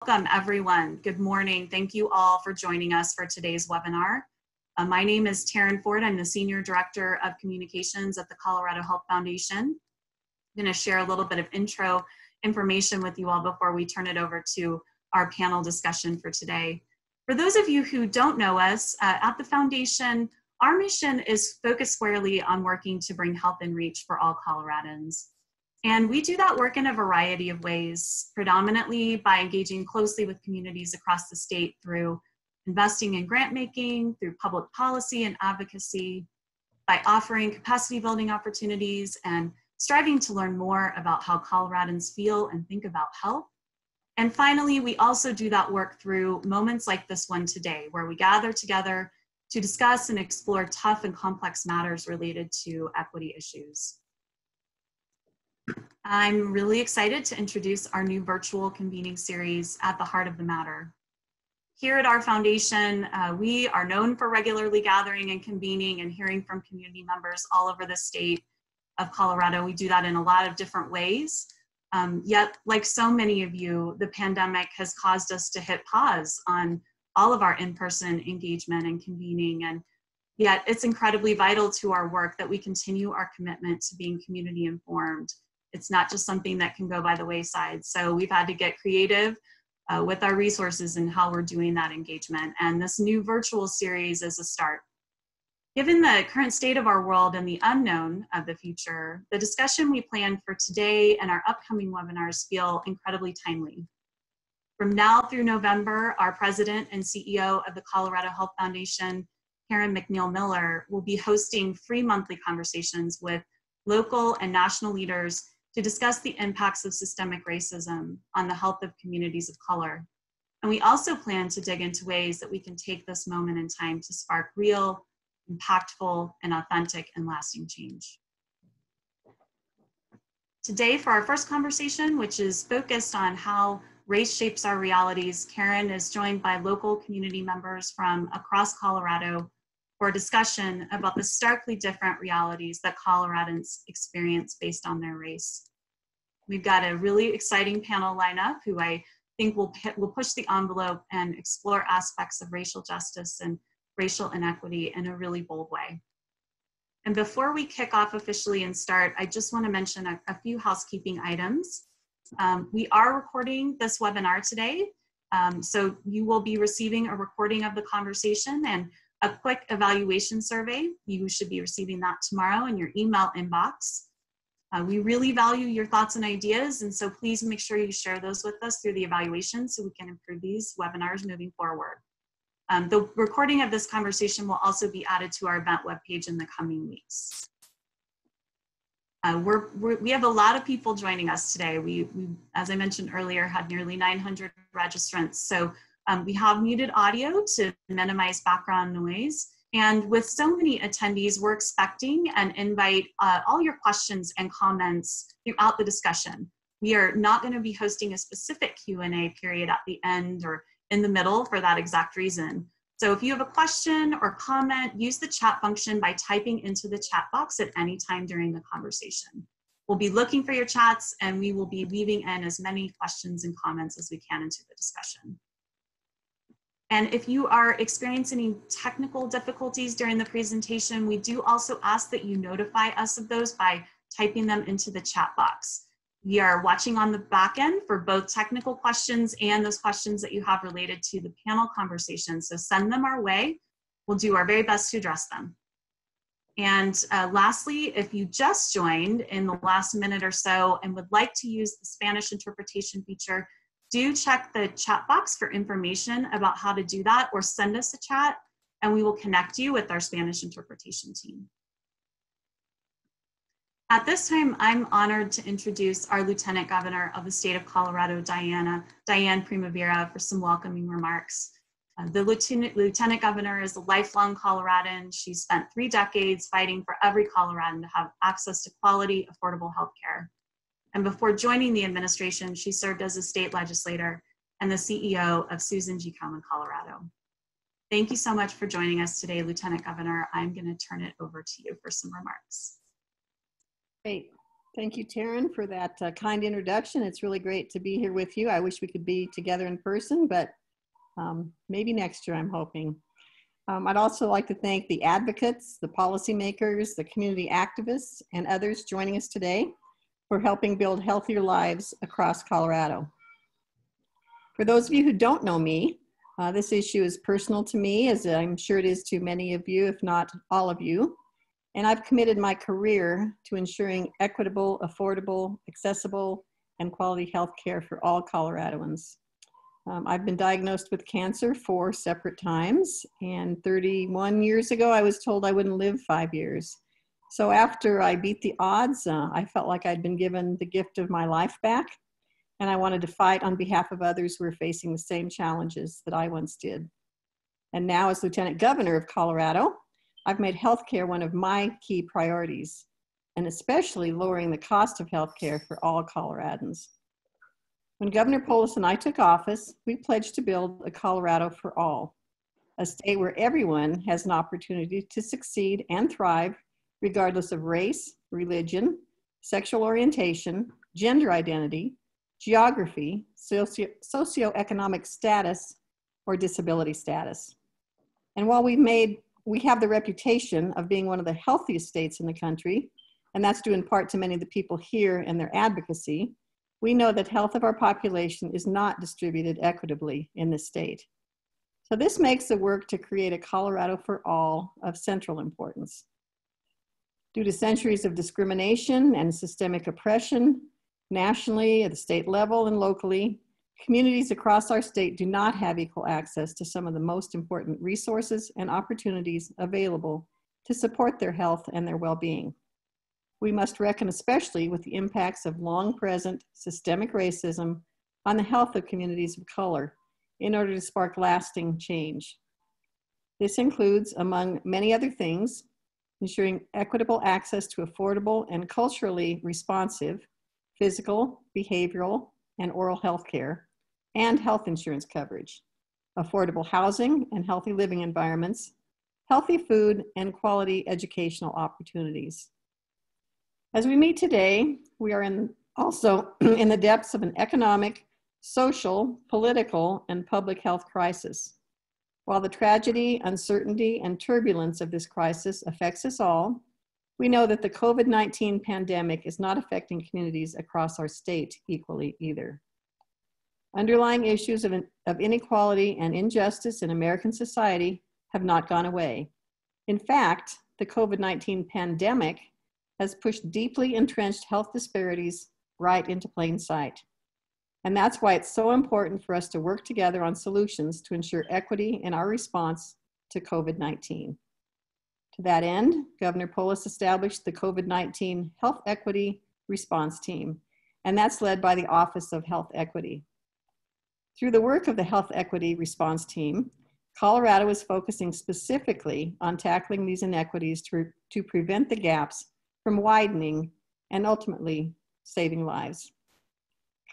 Welcome everyone. Good morning. Thank you all for joining us for today's webinar. My name is Taryn Ford. I'm the Senior Director of Communications at the Colorado Health Foundation. I'm going to share a little bit of intro information with you all before we turn it over to our panel discussion for today. For those of you who don't know us, at the Foundation, our mission is focused squarely on working to bring health and reach for all Coloradans. And we do that work in a variety of ways, predominantly by engaging closely with communities across the state through investing in grant making, through public policy and advocacy, by offering capacity building opportunities and striving to learn more about how Coloradans feel and think about health. And finally, we also do that work through moments like this one today, where we gather together to discuss and explore tough and complex matters related to equity issues. I'm really excited to introduce our new virtual convening series, At the Heart of the Matter. Here at our foundation, we are known for regularly gathering and convening and hearing from community members all over the state of Colorado. We do that in a lot of different ways. Yet, like so many of you, the pandemic has caused us to hit pause on all of our in-person engagement and convening. And yet it's incredibly vital to our work that we continue our commitment to being community informed. It's not just something that can go by the wayside. So we've had to get creative with our resources and how we're doing that engagement. And this new virtual series is a start. Given the current state of our world and the unknown of the future, the discussion we planned for today and our upcoming webinars feel incredibly timely. From now through November, our president and CEO of the Colorado Health Foundation, McNeil-Miller, will be hosting free monthly conversations with local and national leaders to discuss the impacts of systemic racism on the health of communities of color. And we also plan to dig into ways that we can take this moment in time to spark real, impactful, and authentic and lasting change. Today, for our first conversation, which is focused on how race shapes our realities, Karen is joined by local community members from across Colorado for a discussion about the starkly different realities that Coloradans experience based on their race. We've got a really exciting panel lineup who I think will push the envelope and explore aspects of racial justice and racial inequity in a really bold way. And before we kick off officially and start, I just want to mention a few housekeeping items. We are recording this webinar today, so you will be receiving a recording of the conversation and a quick evaluation survey. You should be receiving that tomorrow in your email inbox. We really value your thoughts and ideas, and so please make sure you share those with us through the evaluation so we can improve these webinars moving forward. The recording of this conversation will also be added to our event webpage in the coming weeks. We have a lot of people joining us today. We, as I mentioned earlier, had nearly 900 registrants. So we have muted audio to minimize background noise. And with so many attendees, we're expecting and invite all your questions and comments throughout the discussion. We are not going to be hosting a specific Q&A period at the end or in the middle for that exact reason. So if you have a question or comment, use the chat function by typing into the chat box at any time during the conversation. We'll be looking for your chats and we will be weaving in as many questions and comments as we can into the discussion. And if you are experiencing any technical difficulties during the presentation, we do also ask that you notify us of those by typing them into the chat box. We are watching on the back end for both technical questions and those questions that you have related to the panel conversation. So send them our way. We'll do our very best to address them. And lastly, if you just joined in the last minute or so and would like to use the Spanish interpretation feature, do check the chat box for information about how to do that, or send us a chat and we will connect you with our Spanish interpretation team. At this time, I'm honored to introduce our Lieutenant Governor of the state of Colorado, Diane Primavera, for some welcoming remarks. The Lieutenant Governor is a lifelong Coloradan. She spent 3 decades fighting for every Coloradan to have access to quality, affordable health care. And before joining the administration, she served as a state legislator and the CEO of Susan G. Komen, Colorado. Thank you so much for joining us today, Lieutenant Governor. I'm going to turn it over to you for some remarks. Great. Thank you, Taryn, for that kind introduction. It's really great to be here with you. I wish we could be together in person, but maybe next year, I'm hoping. I'd also like to thank the advocates, the policymakers, the community activists, and others joining us today for helping build healthier lives across Colorado. For those of you who don't know me, this issue is personal to me, as I'm sure it is to many of you, if not all of you. And I've committed my career to ensuring equitable, affordable, accessible, and quality health care for all Coloradoans. I've been diagnosed with cancer 4 separate times, and 31 years ago, I was told I wouldn't live 5 years. So after I beat the odds, I felt like I'd been given the gift of my life back, and I wanted to fight on behalf of others who are facing the same challenges that I once did. And now as Lieutenant Governor of Colorado, I've made healthcare one of my key priorities, and especially lowering the cost of healthcare for all Coloradans. When Governor Polis and I took office, we pledged to build a Colorado for all, a state where everyone has an opportunity to succeed and thrive regardless of race, religion, sexual orientation, gender identity, geography, socioeconomic status, or disability status. And while we have the reputation of being one of the healthiest states in the country, and that's due in part to many of the people here and their advocacy, we know that health of our population is not distributed equitably in this state. So this makes the work to create a Colorado for all of central importance. Due to centuries of discrimination and systemic oppression, nationally, at the state level and locally, communities across our state do not have equal access to some of the most important resources and opportunities available to support their health and their well-being. We must reckon especially with the impacts of long-present systemic racism on the health of communities of color in order to spark lasting change. This includes, among many other things, ensuring equitable access to affordable and culturally responsive physical, behavioral, and oral health care, and health insurance coverage, affordable housing and healthy living environments, healthy food, and quality educational opportunities. As we meet today, we are also in the depths of an economic, social, political, and public health crisis. While the tragedy, uncertainty, and turbulence of this crisis affects us all, we know that the COVID-19 pandemic is not affecting communities across our state equally either. Underlying issues of inequality and injustice in American society have not gone away. In fact, the COVID-19 pandemic has pushed deeply entrenched health disparities right into plain sight. And that's why it's so important for us to work together on solutions to ensure equity in our response to COVID-19. To that end, Governor Polis established the COVID-19 Health Equity Response Team, and that's led by the Office of Health Equity. Through the work of the Health Equity Response Team, Colorado is focusing specifically on tackling these inequities to prevent the gaps from widening and ultimately saving lives.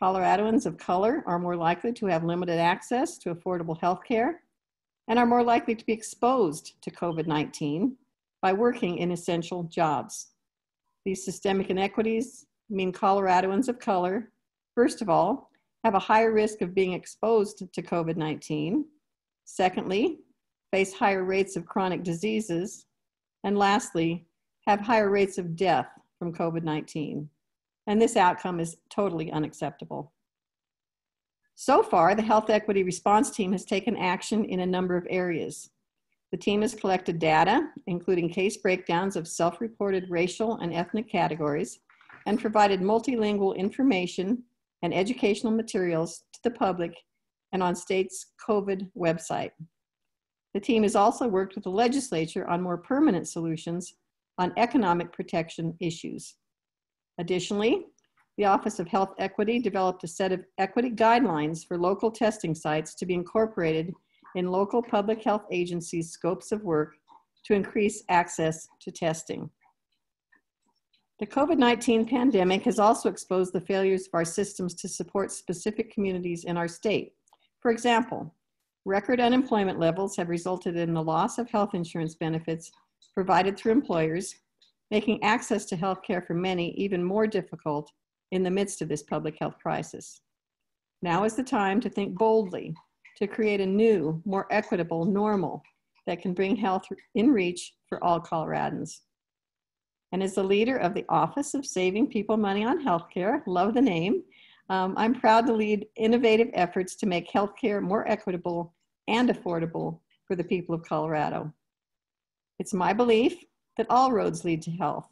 Coloradoans of color are more likely to have limited access to affordable health care and are more likely to be exposed to COVID-19 by working in essential jobs. These systemic inequities mean Coloradoans of color, first of all, have a higher risk of being exposed to COVID-19. Secondly, face higher rates of chronic diseases. And lastly, have higher rates of death from COVID-19. And this outcome is totally unacceptable. So far, the Health Equity Response Team has taken action in a number of areas. The team has collected data, including case breakdowns of self-reported racial and ethnic categories, and provided multilingual information and educational materials to the public and on state's COVID website. The team has also worked with the legislature on more permanent solutions on economic protection issues. Additionally, the Office of Health Equity developed a set of equity guidelines for local testing sites to be incorporated in local public health agencies' scopes of work to increase access to testing. The COVID-19 pandemic has also exposed the failures of our systems to support specific communities in our state. For example, record unemployment levels have resulted in the loss of health insurance benefits provided through employers, making access to healthcare for many even more difficult in the midst of this public health crisis. Now is the time to think boldly, to create a new, more equitable normal that can bring health in reach for all Coloradans. And as the leader of the Office of Saving People Money on Healthcare, love the name, I'm proud to lead innovative efforts to make healthcare more equitable and affordable for the people of Colorado. It's my belief that all roads lead to health,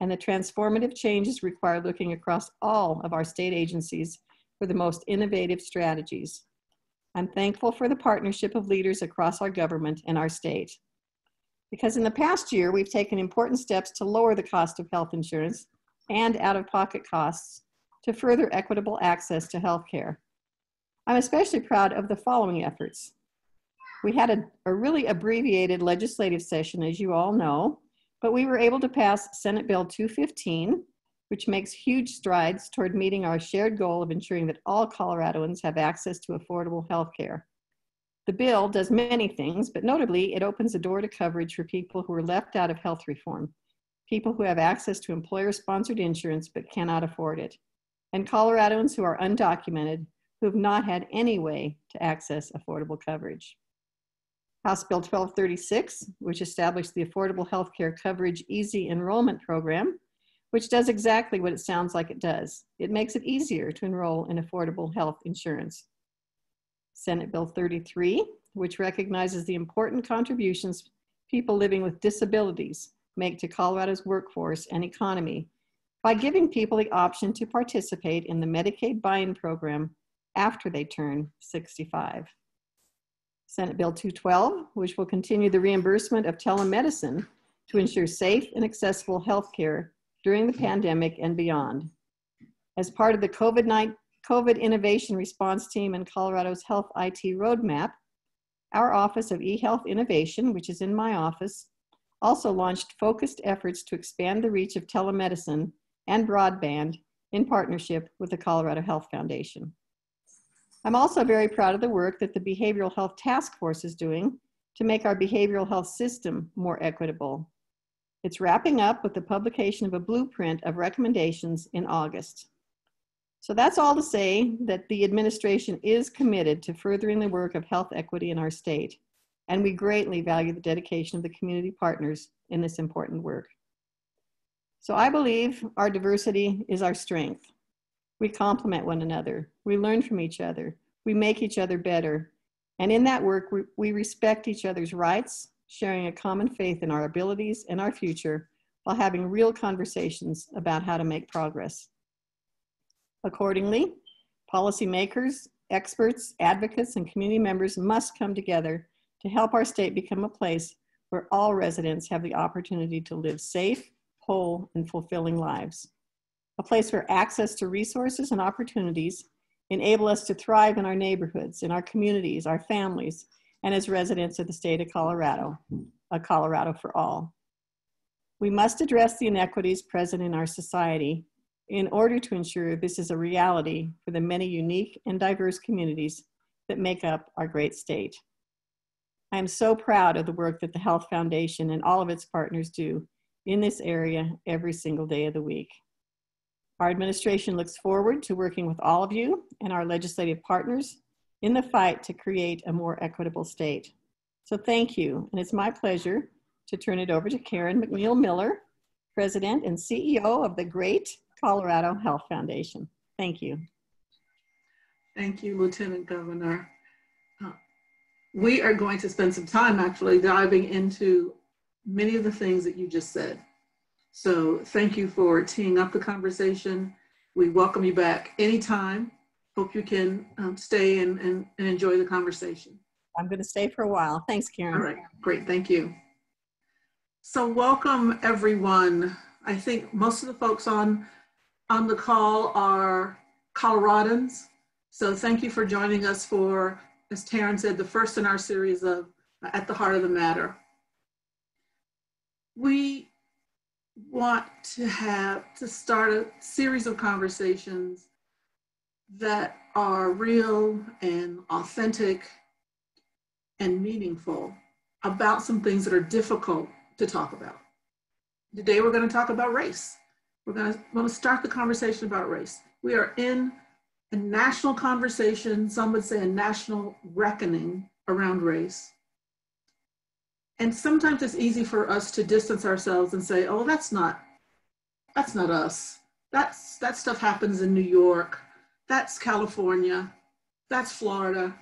and the transformative changes require looking across all of our state agencies for the most innovative strategies. I'm thankful for the partnership of leaders across our government and our state. Because in the past year, we've taken important steps to lower the cost of health insurance and out-of-pocket costs to further equitable access to healthcare. I'm especially proud of the following efforts. We had a really abbreviated legislative session, as you all know, but we were able to pass Senate Bill 215, which makes huge strides toward meeting our shared goal of ensuring that all Coloradoans have access to affordable healthcare. The bill does many things, but notably, it opens the door to coverage for people who are left out of health reform, people who have access to employer-sponsored insurance but cannot afford it, and Coloradans who are undocumented who have not had any way to access affordable coverage. House Bill 1236, which established the Affordable Healthcare Coverage Easy Enrollment Program, which does exactly what it sounds like it does. It makes it easier to enroll in affordable health insurance. Senate Bill 33, which recognizes the important contributions people living with disabilities make to Colorado's workforce and economy by giving people the option to participate in the Medicaid buy-in program after they turn 65. Senate Bill 212, which will continue the reimbursement of telemedicine to ensure safe and accessible health care during the pandemic and beyond. As part of the COVID Innovation Response Team and Colorado's Health IT Roadmap, our Office of eHealth Innovation, which is in my office, also launched focused efforts to expand the reach of telemedicine and broadband in partnership with the Colorado Health Foundation. I'm also very proud of the work that the Behavioral Health Task Force is doing to make our behavioral health system more equitable. It's wrapping up with the publication of a blueprint of recommendations in August. So that's all to say that the administration is committed to furthering the work of health equity in our state, and we greatly value the dedication of the community partners in this important work. So I believe our diversity is our strength. We complement one another, we learn from each other, we make each other better, and in that work, we respect each other's rights, sharing a common faith in our abilities and our future, while having real conversations about how to make progress. Accordingly, policymakers, experts, advocates, and community members must come together to help our state become a place where all residents have the opportunity to live safe, whole, and fulfilling lives. A place where access to resources and opportunities enable us to thrive in our neighborhoods, in our communities, our families, and as residents of the state of Colorado, a Colorado for all. We must address the inequities present in our society in order to ensure this is a reality for the many unique and diverse communities that make up our great state. I am so proud of the work that the Health Foundation and all of its partners do in this area every single day of the week. Our administration looks forward to working with all of you and our legislative partners in the fight to create a more equitable state. So thank you, and it's my pleasure to turn it over to Karen McNeil-Miller, President and CEO of the Great Colorado Health Foundation. Thank you. Thank you, Lieutenant Governor. We are going to spend some time actually diving into many of the things that you just said. So thank you for teeing up the conversation. We welcome you back anytime. Hope you can stay and enjoy the conversation. I'm going to stay for a while. Thanks, Karen. All right, great, thank you. So welcome everyone. I think most of the folks on the call are Coloradans. So thank you for joining us for, as Taryn said, the first in our series of At the Heart of the Matter. We want to start a series of conversations that are real and authentic and meaningful about some things that are difficult to talk about. today we're going to talk about race. We're going to start the conversation about race. We are in a national conversation, some would say a national reckoning around race. And sometimes it's easy for us to distance ourselves and say, oh, that's not us. That stuff happens in New York. That's California. That's Florida.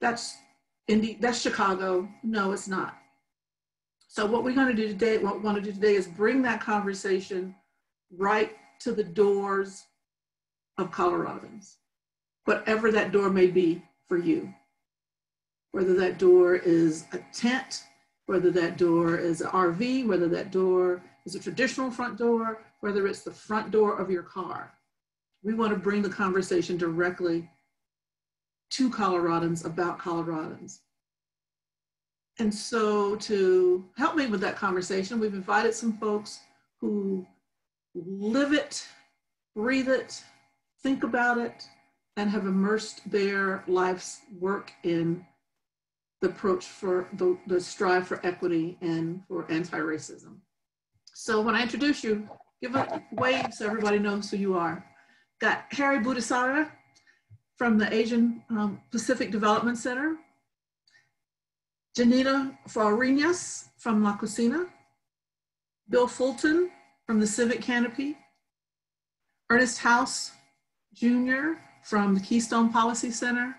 That's Chicago. No, it's not. So what we're going to do today, what we want to do today is bring that conversation right to the doors of Coloradans, whatever that door may be for you. Whether that door is a tent, whether that door is an RV, whether that door is a traditional front door, whether it's the front door of your car. We want to bring the conversation directly to Coloradans about Coloradans. And so to help me with that conversation, we've invited some folks who live it, breathe it, think about it, and have immersed their life's work in the approach for the strive for equity and for anti-racism. So when I introduce you, give a wave so everybody knows who you are. Got Harry Budisidharta from the Asian Pacific Development Center, Janina Fariñas from La Cocina, Bill Fulton from the Civic Canopy, Ernest House Jr. from the Keystone Policy Center,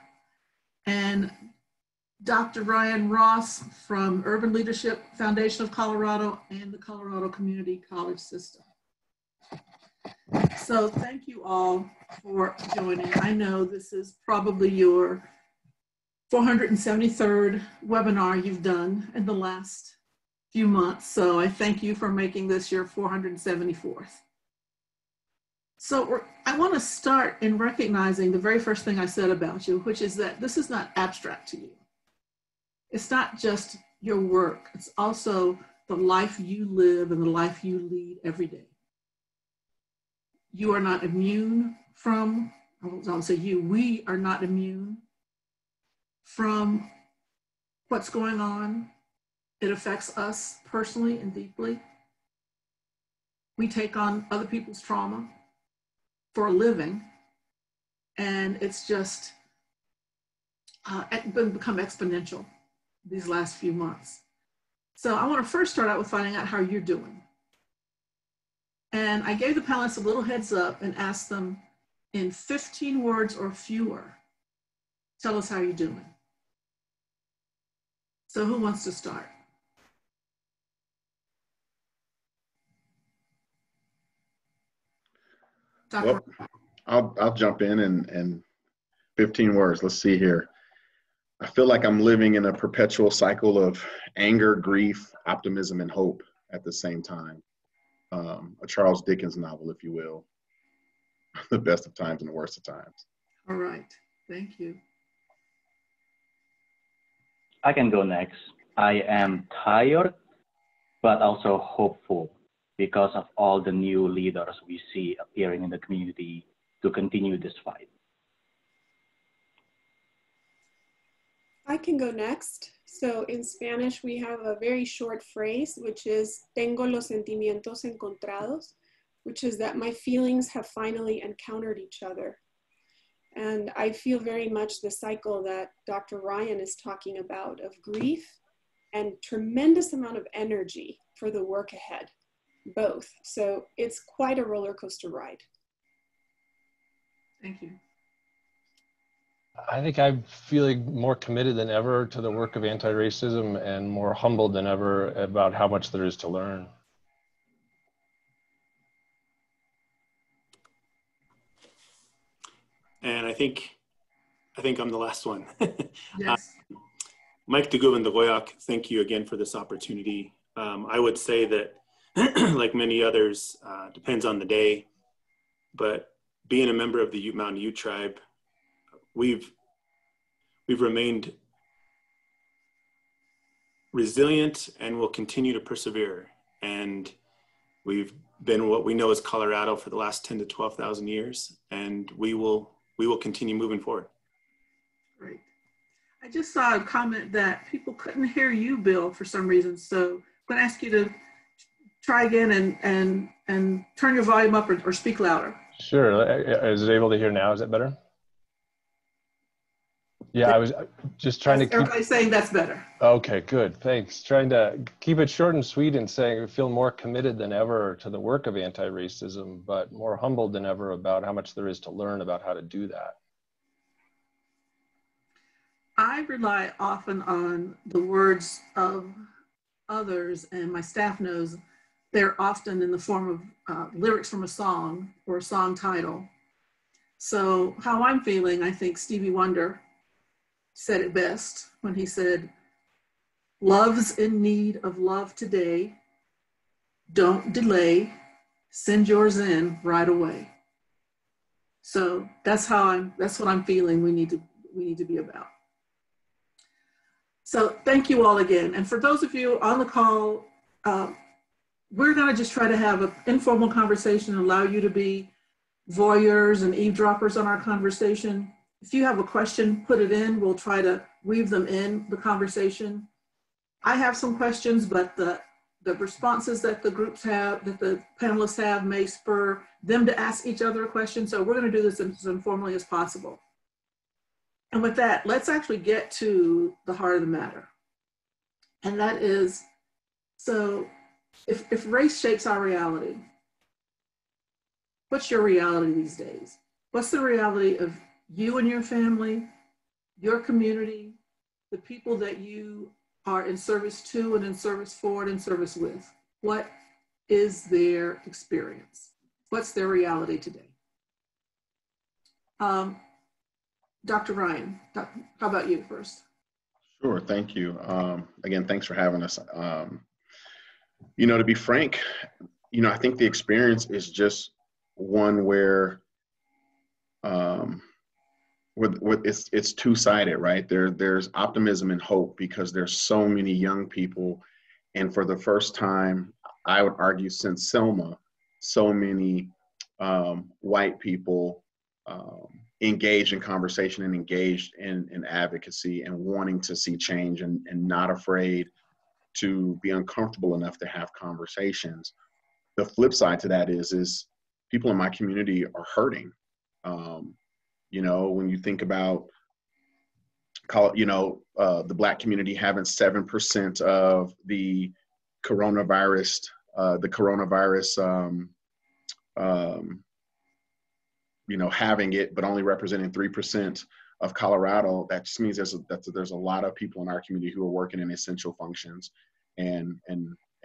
and Dr. Ryan Ross from Urban Leadership Foundation of Colorado and the Colorado Community College System. So thank you all for joining. I know this is probably your 473rd webinar you've done in the last few months. So I thank you for making this your 474th. So I want to start in recognizing the very first thing I said about you, which is that this is not abstract to you. It's not just your work. It's also the life you live and the life you lead every day. You are not immune from, I won't say you, we are not immune from what's going on. It affects us personally and deeply. We take on other people's trauma for a living, and it's just become exponential these last few months. So I want to first start out with finding out how you're doing. And I gave the panelists a little heads up and asked them in 15 words or fewer, tell us how you're doing. So who wants to start? Well, I'll jump in and 15 words. Let's see here. I feel like I'm living in a perpetual cycle of anger, grief, optimism, and hope at the same time. A Charles Dickens novel, if you will. The best of times and the worst of times. All right, thank you. I can go next. I am tired, but also hopeful because of all the new leaders we see appearing in the community to continue this fight. I can go next. So in Spanish, we have a very short phrase, which is, tengo los sentimientos encontrados, which is that my feelings have finally encountered each other. And I feel very much the cycle that Dr. Ryan is talking about of grief and tremendous amount of energy for the work ahead, both. So it's quite a roller coaster ride. Thank you. I think I'm feeling more committed than ever to the work of anti-racism and more humbled than ever about how much there is to learn. And I think I'm the last one. Yes. Mike DeGuven, thank you again for this opportunity. I would say that, like many others, depends on the day, but being a member of the Ute Mountain Ute tribe, we've remained resilient and will continue to persevere. And we've been what we know as Colorado for the last 10 to 12,000 years, and we will continue moving forward. Great. I just saw a comment that people couldn't hear you, Bill, for some reason. So I'm going to ask you to try again and turn your volume up or speak louder. Sure. Is it able to hear now? Is it better? Yeah, I was just trying to keep... Everybody's saying that's better. Okay, good. Thanks. Trying to keep it short and sweet and saying I feel more committed than ever to the work of anti-racism, but more humbled than ever about how much there is to learn about how to do that. I rely often on the words of others, and my staff knows they're often in the form of lyrics from a song or a song title. So how I'm feeling, I think Stevie Wonder said it best when he said, "Love's in need of love today. Don't delay. Send yours in right away." So that's what I'm feeling we need to be about. So thank you all again. And for those of you on the call, we're going to just try to have an informal conversation and allow you to be voyeurs and eavesdroppers on our conversation. If you have a question, put it in. We'll try to weave them in the conversation. I have some questions, but the responses that the groups have, that the panelists have, may spur them to ask each other a question. So we're going to do this as informally as possible. And with that, let's actually get to the heart of the matter. And that is, so if race shapes our reality, what's your reality these days? What's the reality of you and your family, your community, the people that you are in service to and in service for and in service with? What is their experience? What's their reality today? Dr. Ryan, how about you first? Sure, thank you. Again, thanks for having us. You know, to be frank, you know, I think the experience is just one where it's two-sided, right? There's optimism and hope because there's so many young people, and for the first time, I would argue since Selma, so many white people engaged in conversation and engaged in advocacy and wanting to see change and not afraid to be uncomfortable enough to have conversations. The flip side to that is people in my community are hurting. You know, when you think about, the Black community having 7% of the coronavirus, having it, but only representing 3% of Colorado, that just means there's a lot of people in our community who are working in essential functions and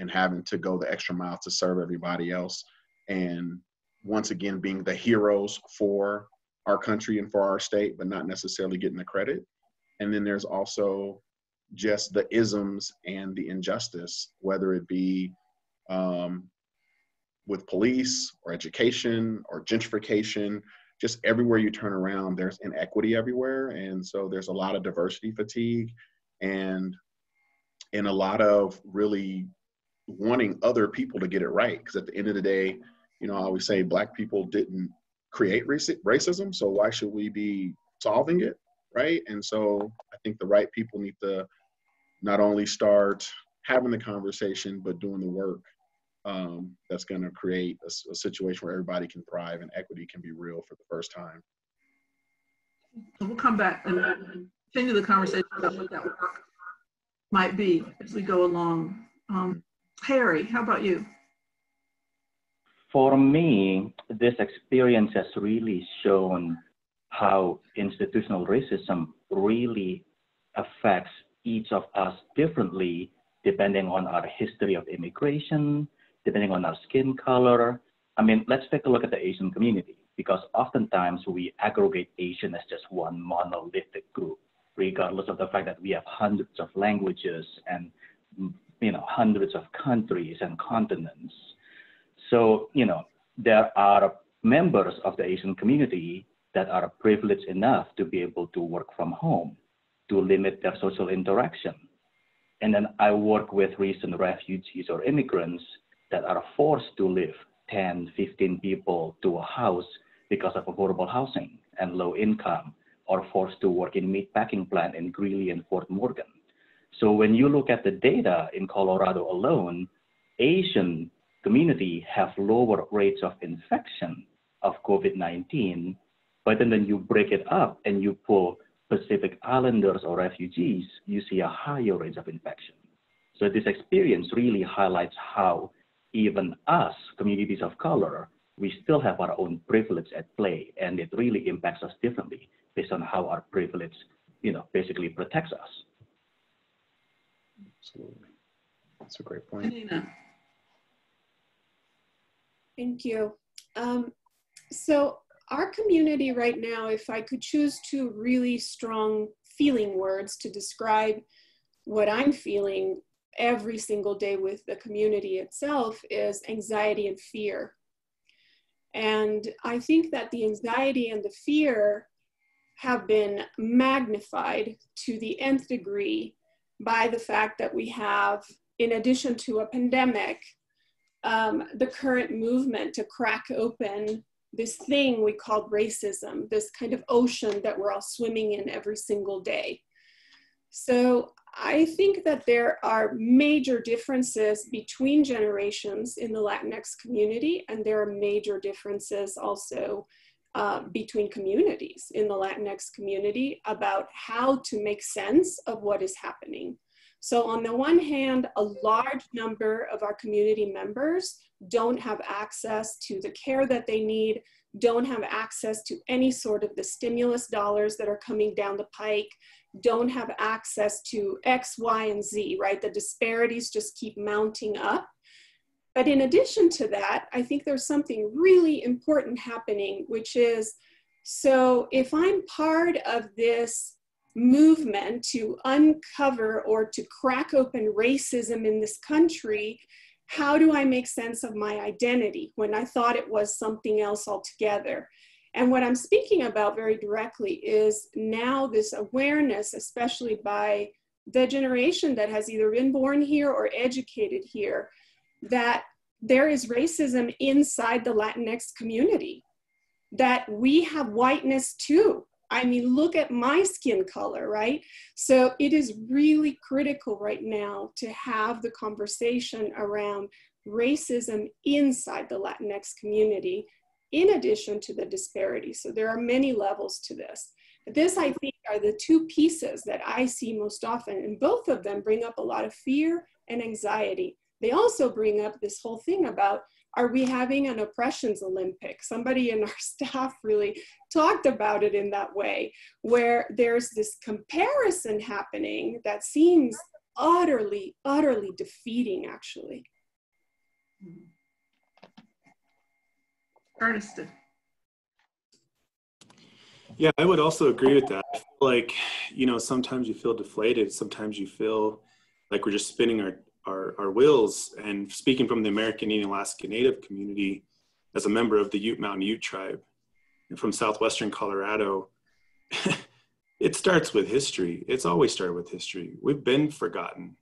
having to go the extra mile to serve everybody else. And once again, being the heroes for our country and for our state, but not necessarily getting the credit. And then there's also just the isms and the injustice, whether it be with police or education or gentrification, just everywhere you turn around, there's inequity everywhere. And so there's a lot of diversity fatigue and a lot of really wanting other people to get it right. Because at the end of the day, you know, I always say Black people didn't create racism, so why should we be solving it, right? And so I think the right people need to not only start having the conversation, but doing the work that's going to create a situation where everybody can thrive and equity can be real for the first time. We'll come back and continue the conversation about what that work might be as we go along. Harry, how about you? For me, this experience has really shown how institutional racism really affects each of us differently, depending on our history of immigration, depending on our skin color. I mean, let's take a look at the Asian community, because oftentimes we aggregate Asian as just one monolithic group, regardless of the fact that we have hundreds of languages and, you know, hundreds of countries and continents. So, you know, there are members of the Asian community that are privileged enough to be able to work from home, to limit their social interaction. And then I work with recent refugees or immigrants that are forced to live 10, 15 people to a house because of affordable housing and low income, or forced to work in meatpacking plant in Greeley and Fort Morgan. So when you look at the data in Colorado alone, Asian community have lower rates of infection of COVID-19, but then when you break it up and you pull Pacific Islanders or refugees, you see a higher rate of infection. So this experience really highlights how even us, communities of color, we still have our own privilege at play, and it really impacts us differently based on how our privilege, basically protects us. Absolutely. That's a great point. Janina. Thank you. So our community right now, if I could choose two really strong feeling words to describe what I'm feeling every single day with the community itself, is anxiety and fear. And I think that the anxiety and the fear have been magnified to the nth degree by the fact that we have, in addition to a pandemic, the current movement to crack open this thing we call racism, this kind of ocean that we're all swimming in every single day. So I think that there are major differences between generations in the Latinx community, and there are major differences also between communities in the Latinx community about how to make sense of what is happening. So on the one hand, a large number of our community members don't have access to the care that they need, don't have access to any sort of the stimulus dollars that are coming down the pike, don't have access to X, Y, and Z, right? The disparities just keep mounting up. But in addition to that, I think there's something really important happening, which is, so if I'm part of this movement to uncover or to crack open racism in this country, how do I make sense of my identity when I thought it was something else altogether? And what I'm speaking about very directly is now this awareness, especially by the generation that has either been born here or educated here, that there is racism inside the Latinx community, that we have whiteness too. I mean, look at my skin color, right? So it is really critical right now to have the conversation around racism inside the Latinx community, in addition to the disparity. So there are many levels to this. But this, I think, are the two pieces that I see most often, and both of them bring up a lot of fear and anxiety. They also bring up this whole thing about, are we having an oppressions Olympic? Somebody in our staff really talked about it in that way, where there's this comparison happening that seems utterly, utterly defeating, actually. Ernest. Yeah, I would also agree with that. I feel like, sometimes you feel deflated. Sometimes you feel like we're just spinning our wheels. And speaking from the American Indian Alaska Native community, as a member of the Ute Mountain Ute tribe, and from southwestern Colorado, it starts with history. It's always started with history. We've been forgotten.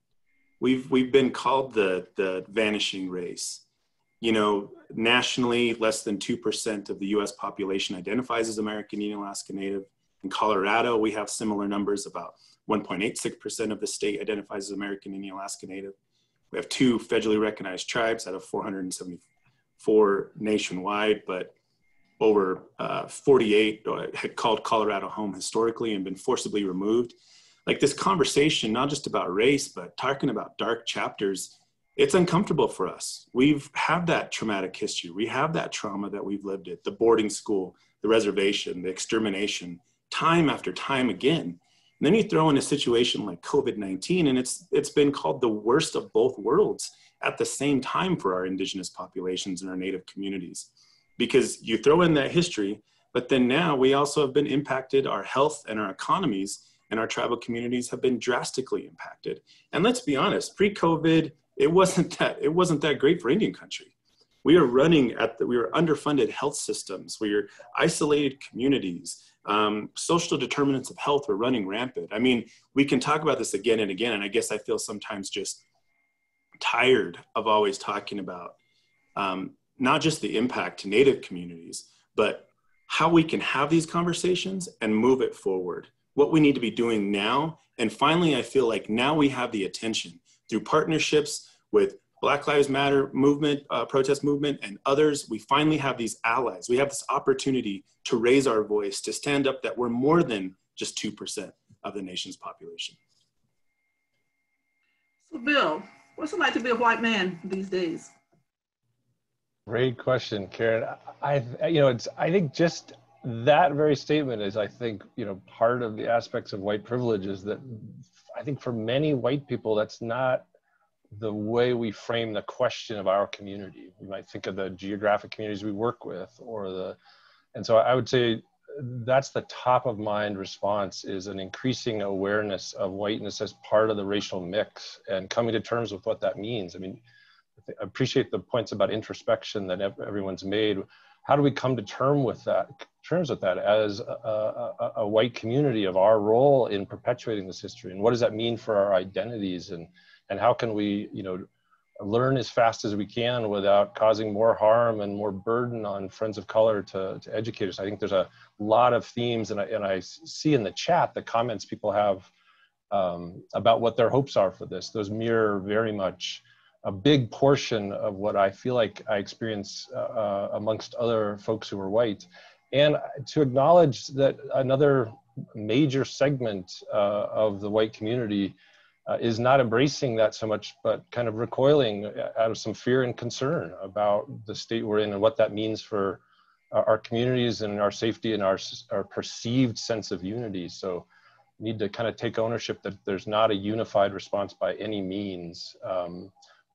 We've been called the vanishing race. Nationally, less than 2% of the US population identifies as American Indian Alaska Native. In Colorado, we have similar numbers. About 1.86% of the state identifies as American Indian Alaska Native. We have 2 federally recognized tribes out of 474 nationwide, but over 48 had called Colorado home historically and been forcibly removed. Like, this conversation, not just about race, but talking about dark chapters, it's uncomfortable for us. We've had that traumatic history. We have that trauma that we've lived it, the boarding school, the reservation, the extermination, time after time again. And then you throw in a situation like COVID-19, and it's been called the worst of both worlds at the same time for our indigenous populations and our Native communities. Because you throw in that history, but then now we also have been impacted, our health and our economies and our tribal communities have been drastically impacted. And let's be honest, pre-COVID, it wasn't that great for Indian country. We are running we were underfunded health systems. We are isolated communities. Social determinants of health were running rampant. I mean, we can talk about this again and again, and I guess I feel sometimes just tired of always talking about not just the impact to Native communities, but how we can have these conversations and move it forward. What we need to be doing now. And finally, I feel like now we have the attention through partnerships with Black Lives Matter movement, protest movement, and others, we finally have these allies. We have this opportunity to raise our voice, to stand up that we're more than just 2% of the nation's population. So Bill, what's it like to be a white man these days? Great question, Karen. I think just that very statement is, I think, part of the aspects of white privilege is that I think for many white people, that's not the way we frame the question of our community. We might think of the geographic communities we work with, and so I would say that's the top of mind response, is an increasing awareness of whiteness as part of the racial mix and coming to terms with what that means. I mean, I appreciate the points about introspection that everyone's made. How do we come to terms with that as a white community, of our role in perpetuating this history, and what does that mean for our identities, and how can we learn as fast as we can without causing more harm and more burden on friends of color to educate us. I think there's a lot of themes, and I see in the chat the comments people have about what their hopes are for this. Those mirror very much a big portion of what I feel like I experience amongst other folks who are white. And to acknowledge that another major segment of the white community is not embracing that so much, but kind of recoiling out of some fear and concern about the state we're in and what that means for our communities and our safety and our perceived sense of unity. So we need to kind of take ownership that there's not a unified response by any means.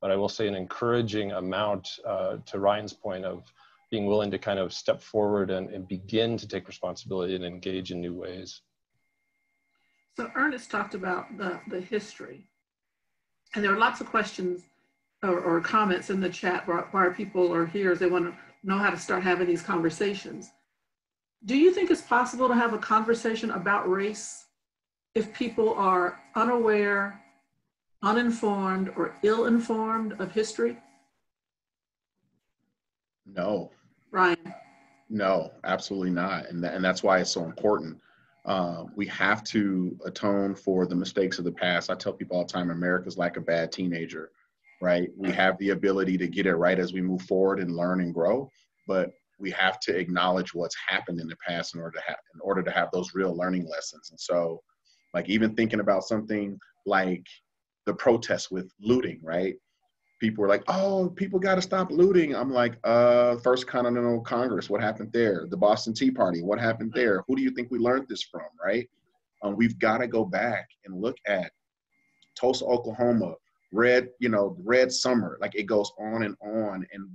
But I will say an encouraging amount, to Ryan's point, of being willing to kind of step forward and begin to take responsibility and engage in new ways. So Ernest talked about the history, and there are lots of questions or comments in the chat why people are here, as they want to know how to start having these conversations. Do you think it's possible to have a conversation about race if people are unaware, uninformed, or ill-informed of history? No. Ryan? No, absolutely not. And that's why it's so important. We have to atone for the mistakes of the past. I tell people all the time, America's like a bad teenager, right? We have the ability to get it right as we move forward and learn and grow, but we have to acknowledge what's happened in the past in order to have those real learning lessons. And so, like, even thinking about something like the protests with looting, right? People were like, oh, people got to stop looting. I'm like, First Continental Congress, what happened there? The Boston Tea Party, what happened there? Who do you think we learned this from, right? We've got to go back and look at Tulsa, Oklahoma, Red Summer, like it goes on. And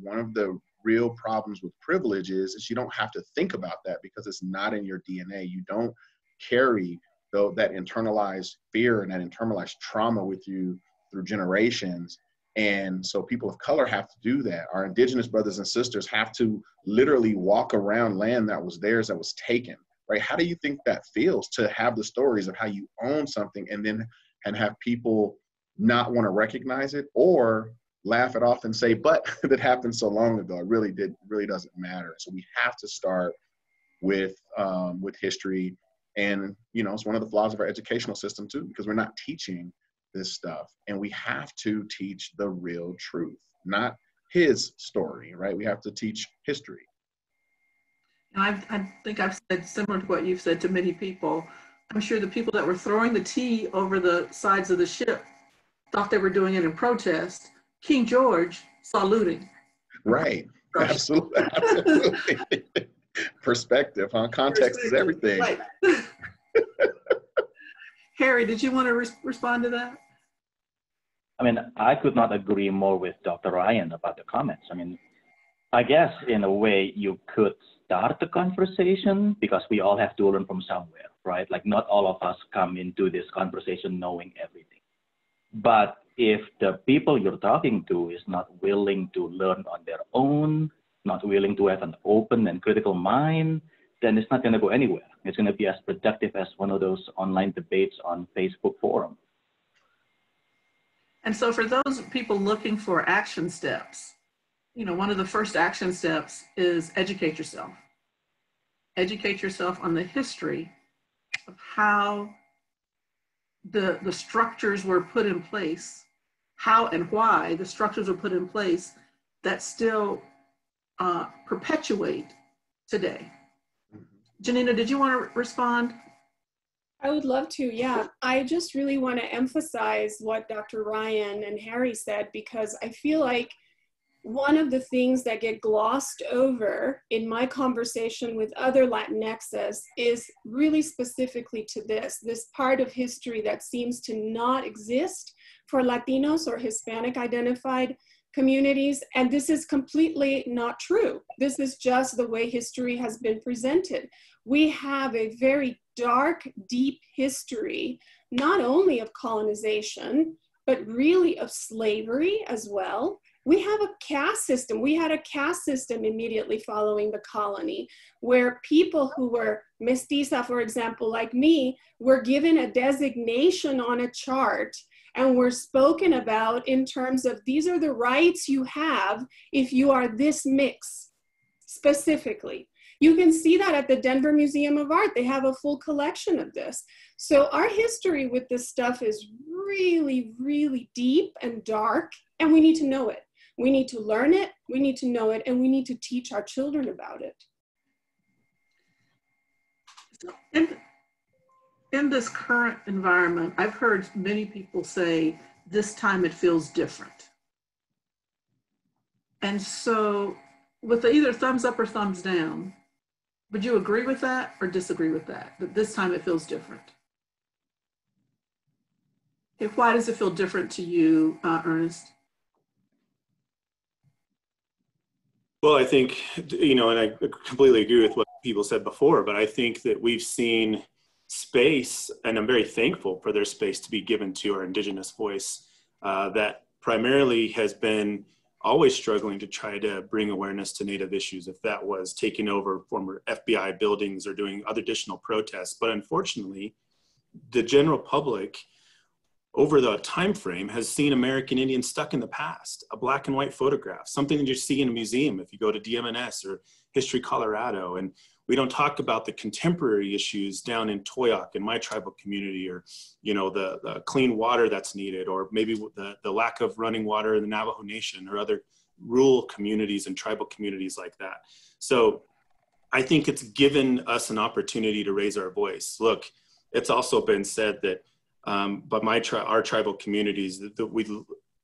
one of the real problems with privilege is you don't have to think about that because it's not in your DNA. You don't carry that internalized fear and that internalized trauma with you through generations. And so people of color have to do that. Our indigenous brothers and sisters have to literally walk around land that was theirs, that was taken, right? How do you think that feels to have the stories of how you own something and have people not want to recognize it or laugh it off and say, but that happened so long ago, it really doesn't matter. So we have to start with history. And, it's one of the flaws of our educational system too, because we're not teaching this stuff. And we have to teach the real truth, not his story, right? We have to teach history. And I think I've said similar to what you've said to many people. I'm sure the people that were throwing the tea over the sides of the ship thought they were doing it in protest. King George saw looting. Right. Absolutely. Perspective, huh? Context is everything. Right. Harry, did you want to respond to that? I mean, I could not agree more with Dr. Ryan about the comments. I mean, I guess in a way you could start the conversation because we all have to learn from somewhere, right? Like not all of us come into this conversation knowing everything. But if the people you're talking to is not willing to learn on their own, not willing to have an open and critical mind, then it's not going to go anywhere. It's going to be as productive as one of those online debates on Facebook forum. And so for those people looking for action steps, one of the first action steps is educate yourself. Educate yourself on the history of how the structures were put in place, how and why the structures were put in place that still perpetuate today. Janina, did you want to respond? I would love to, yeah. I just really want to emphasize what Dr. Ryan and Harry said, because I feel like one of the things that get glossed over in my conversation with other Latinxes is really specifically to this part of history that seems to not exist for Latinos or Hispanic identified communities. And this is completely not true. This is just the way history has been presented. We have a very dark, deep history, not only of colonization, but really of slavery as well. We have a caste system. We had a caste system immediately following the colony, where people who were mestiza, for example, like me, were given a designation on a chart and were spoken about in terms of, these are the rights you have if you are this mix, specifically. You can see that at the Denver Museum of Art. They have a full collection of this. So our history with this stuff is really, really deep and dark, and we need to know it. We need to learn it, we need to know it, and we need to teach our children about it. So in this current environment, I've heard many people say, this time it feels different. And so with either thumbs up or thumbs down, would you agree with that or disagree with that? That this time it feels different? Okay, why does it feel different to you, Ernest? Well, I think, and I completely agree with what people said before, but I think that we've seen space, and I'm very thankful for their space to be given to our Indigenous voice, that primarily has been always struggling to try to bring awareness to Native issues, if that was taking over former FBI buildings or doing other additional protests. But unfortunately, the general public over the time frame has seen American Indians stuck in the past, a black and white photograph, something that you see in a museum if you go to DMNS or History Colorado. And we don't talk about the contemporary issues down in Toyac in my tribal community, or the clean water that's needed, or maybe the lack of running water in the Navajo Nation or other rural communities and tribal communities like that. So I think it's given us an opportunity to raise our voice. Look, it's also been said that but our tribal communities, that we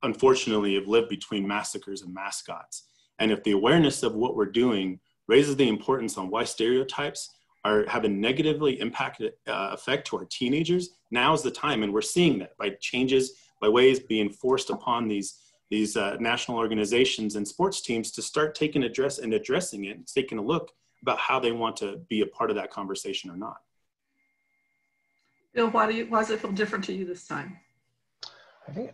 unfortunately have lived between massacres and mascots. And if the awareness of what we're doing raises the importance on why stereotypes have a negatively impacted effect to our teenagers, now is the time. And we're seeing that by changes, by ways being forced upon these national organizations and sports teams to start taking addressing it, and taking a look about how they want to be a part of that conversation or not. Bill, why does it feel different to you this time? I think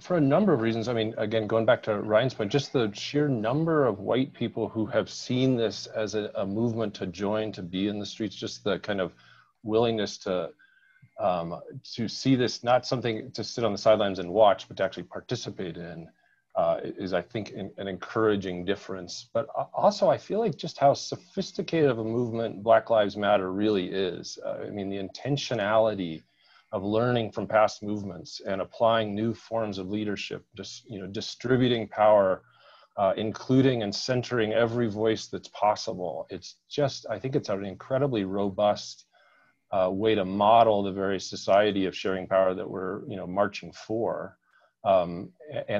for a number of reasons. I mean, again, going back to Ryan's point, just the sheer number of white people who have seen this as a movement to join, to be in the streets, just the kind of willingness to see this, not something to sit on the sidelines and watch, but to actually participate in, is, I think, an encouraging difference. But also, I feel like just how sophisticated of a movement Black Lives Matter really is. I mean, the intentionality of learning from past movements and applying new forms of leadership, just distributing power, including and centering every voice that's possible. It's just, I think it's an incredibly robust way to model the very society of sharing power that we're marching for. And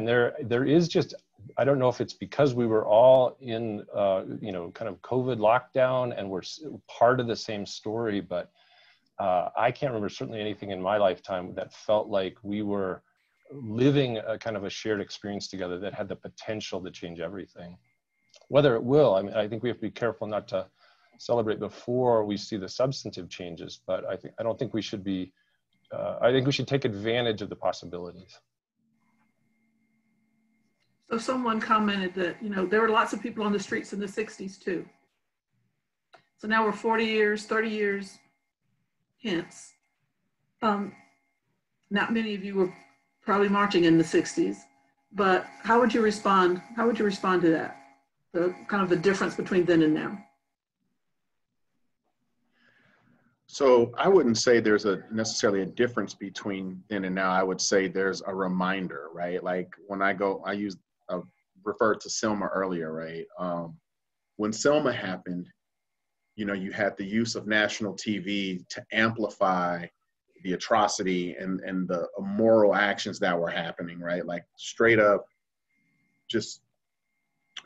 there is just, I don't know if it's because we were all in kind of COVID lockdown and we're part of the same story, but I can't remember certainly anything in my lifetime that felt like we were living a kind of a shared experience together that had the potential to change everything. Whether it will, I mean, I think we have to be careful not to celebrate before we see the substantive changes, but I don't think we should be, I think we should take advantage of the possibilities. So someone commented that, there were lots of people on the streets in the 60s too. So now we're 40 years, 30 years hence. Not many of you were probably marching in the 60s, but how would you respond? How would you respond to that? The kind of the difference between then and now? So I wouldn't say there's necessarily a difference between then and now. I would say there's a reminder, right? Like when I referred to Selma earlier, right? When Selma happened, you know, you had the use of national TV to amplify the atrocity and the immoral actions that were happening, right? Like straight up, just,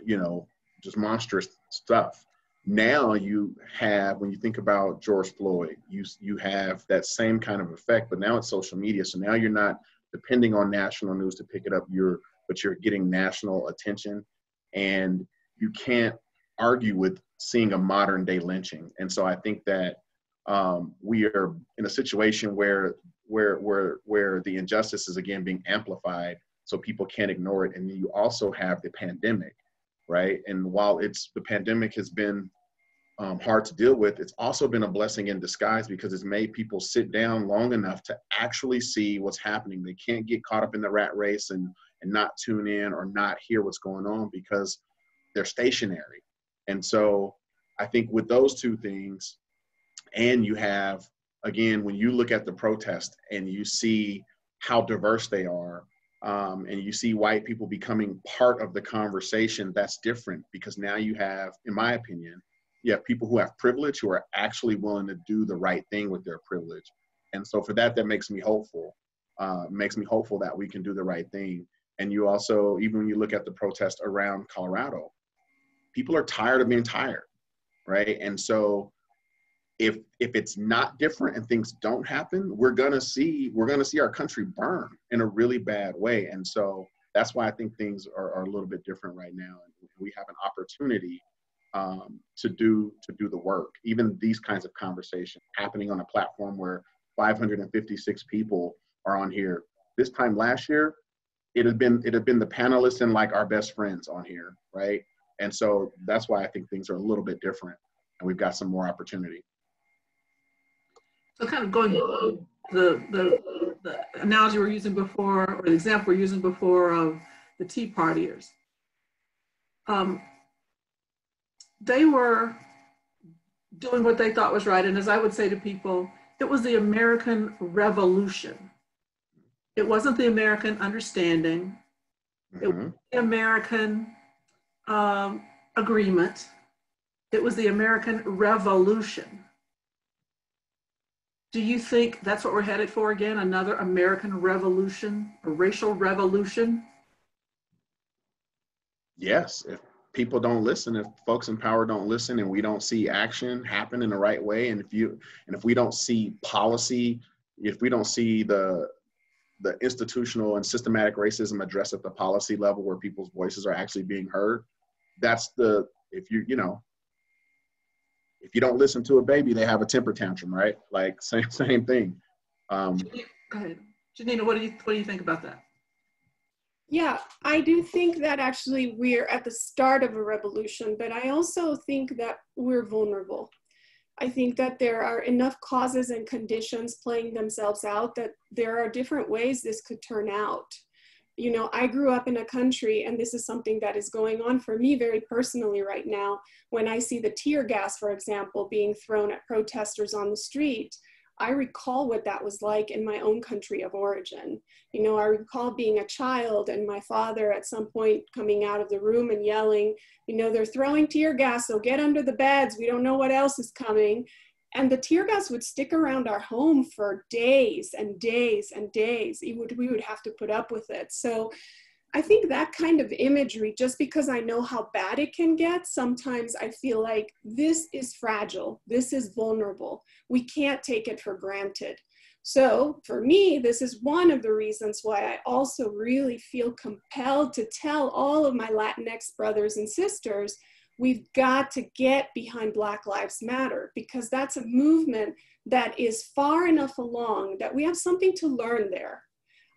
you know, just monstrous stuff. Now you have, when you think about George Floyd, you have that same kind of effect, but now it's social media. So now you're not depending on national news to pick it up, but you're getting national attention, and you can't argue with seeing a modern day lynching. And so I think that we are in a situation where the injustice is again being amplified, so people can't ignore it. And you also have the pandemic, right? And while the pandemic has been hard to deal with, it's also been a blessing in disguise, because it's made people sit down long enough to actually see what's happening. They can't get caught up in the rat race and not tune in or not hear what's going on because they're stationary. And so I think with those two things, and you have, again, when you look at the protest and you see how diverse they are, and you see white people becoming part of the conversation, that's different, because now you have, in my opinion, you have people who have privilege who are actually willing to do the right thing with their privilege. And so for that makes me hopeful. Makes me hopeful that we can do the right thing. And you also, even when you look at the protest around Colorado, people are tired of being tired, right? And so if it's not different and things don't happen, we're gonna see our country burn in a really bad way. And so that's why I think things are a little bit different right now. And we have an opportunity to do the work. Even these kinds of conversations happening on a platform where 556 people are on here. This time last year, it had been the panelists and like our best friends on here, right? And so that's why I think things are a little bit different, and we've got some more opportunity. So kind of going the analogy we're using before, or the example we're using before of the Tea Partiers. They were doing what they thought was right. And as I would say to people, it was the American Revolution. It wasn't the American understanding. It was the American agreement. It was the American Revolution. Do you think that's what we're headed for again? Another American Revolution, a racial revolution? Yes. If people don't listen, if folks in power don't listen, and we don't see action happen in the right way, and if we don't see policy, if we don't see the institutional and systematic racism addressed at the policy level where people's voices are actually being heard, if you don't listen to a baby, they have a temper tantrum, right? Like same thing. Go ahead, Janina. What do you think about that? Yeah, I do think that actually we're at the start of a revolution, but I also think that we're vulnerable. I think that there are enough causes and conditions playing themselves out that there are different ways this could turn out. You know, I grew up in a country, and this is something that is going on for me very personally right now. When I see the tear gas, for example, being thrown at protesters on the street, I recall what that was like in my own country of origin. You know, I recall being a child and my father at some point coming out of the room and yelling, you know, they're throwing tear gas, so get under the beds. We don't know what else is coming. And the tear gas would stick around our home for days and days and days. We would have to put up with it. So I think that kind of imagery, just because I know how bad it can get, sometimes I feel like this is fragile, this is vulnerable. We can't take it for granted. So for me, this is one of the reasons why I also really feel compelled to tell all of my Latinx brothers and sisters, we've got to get behind Black Lives Matter, because that's a movement that is far enough along that we have something to learn there.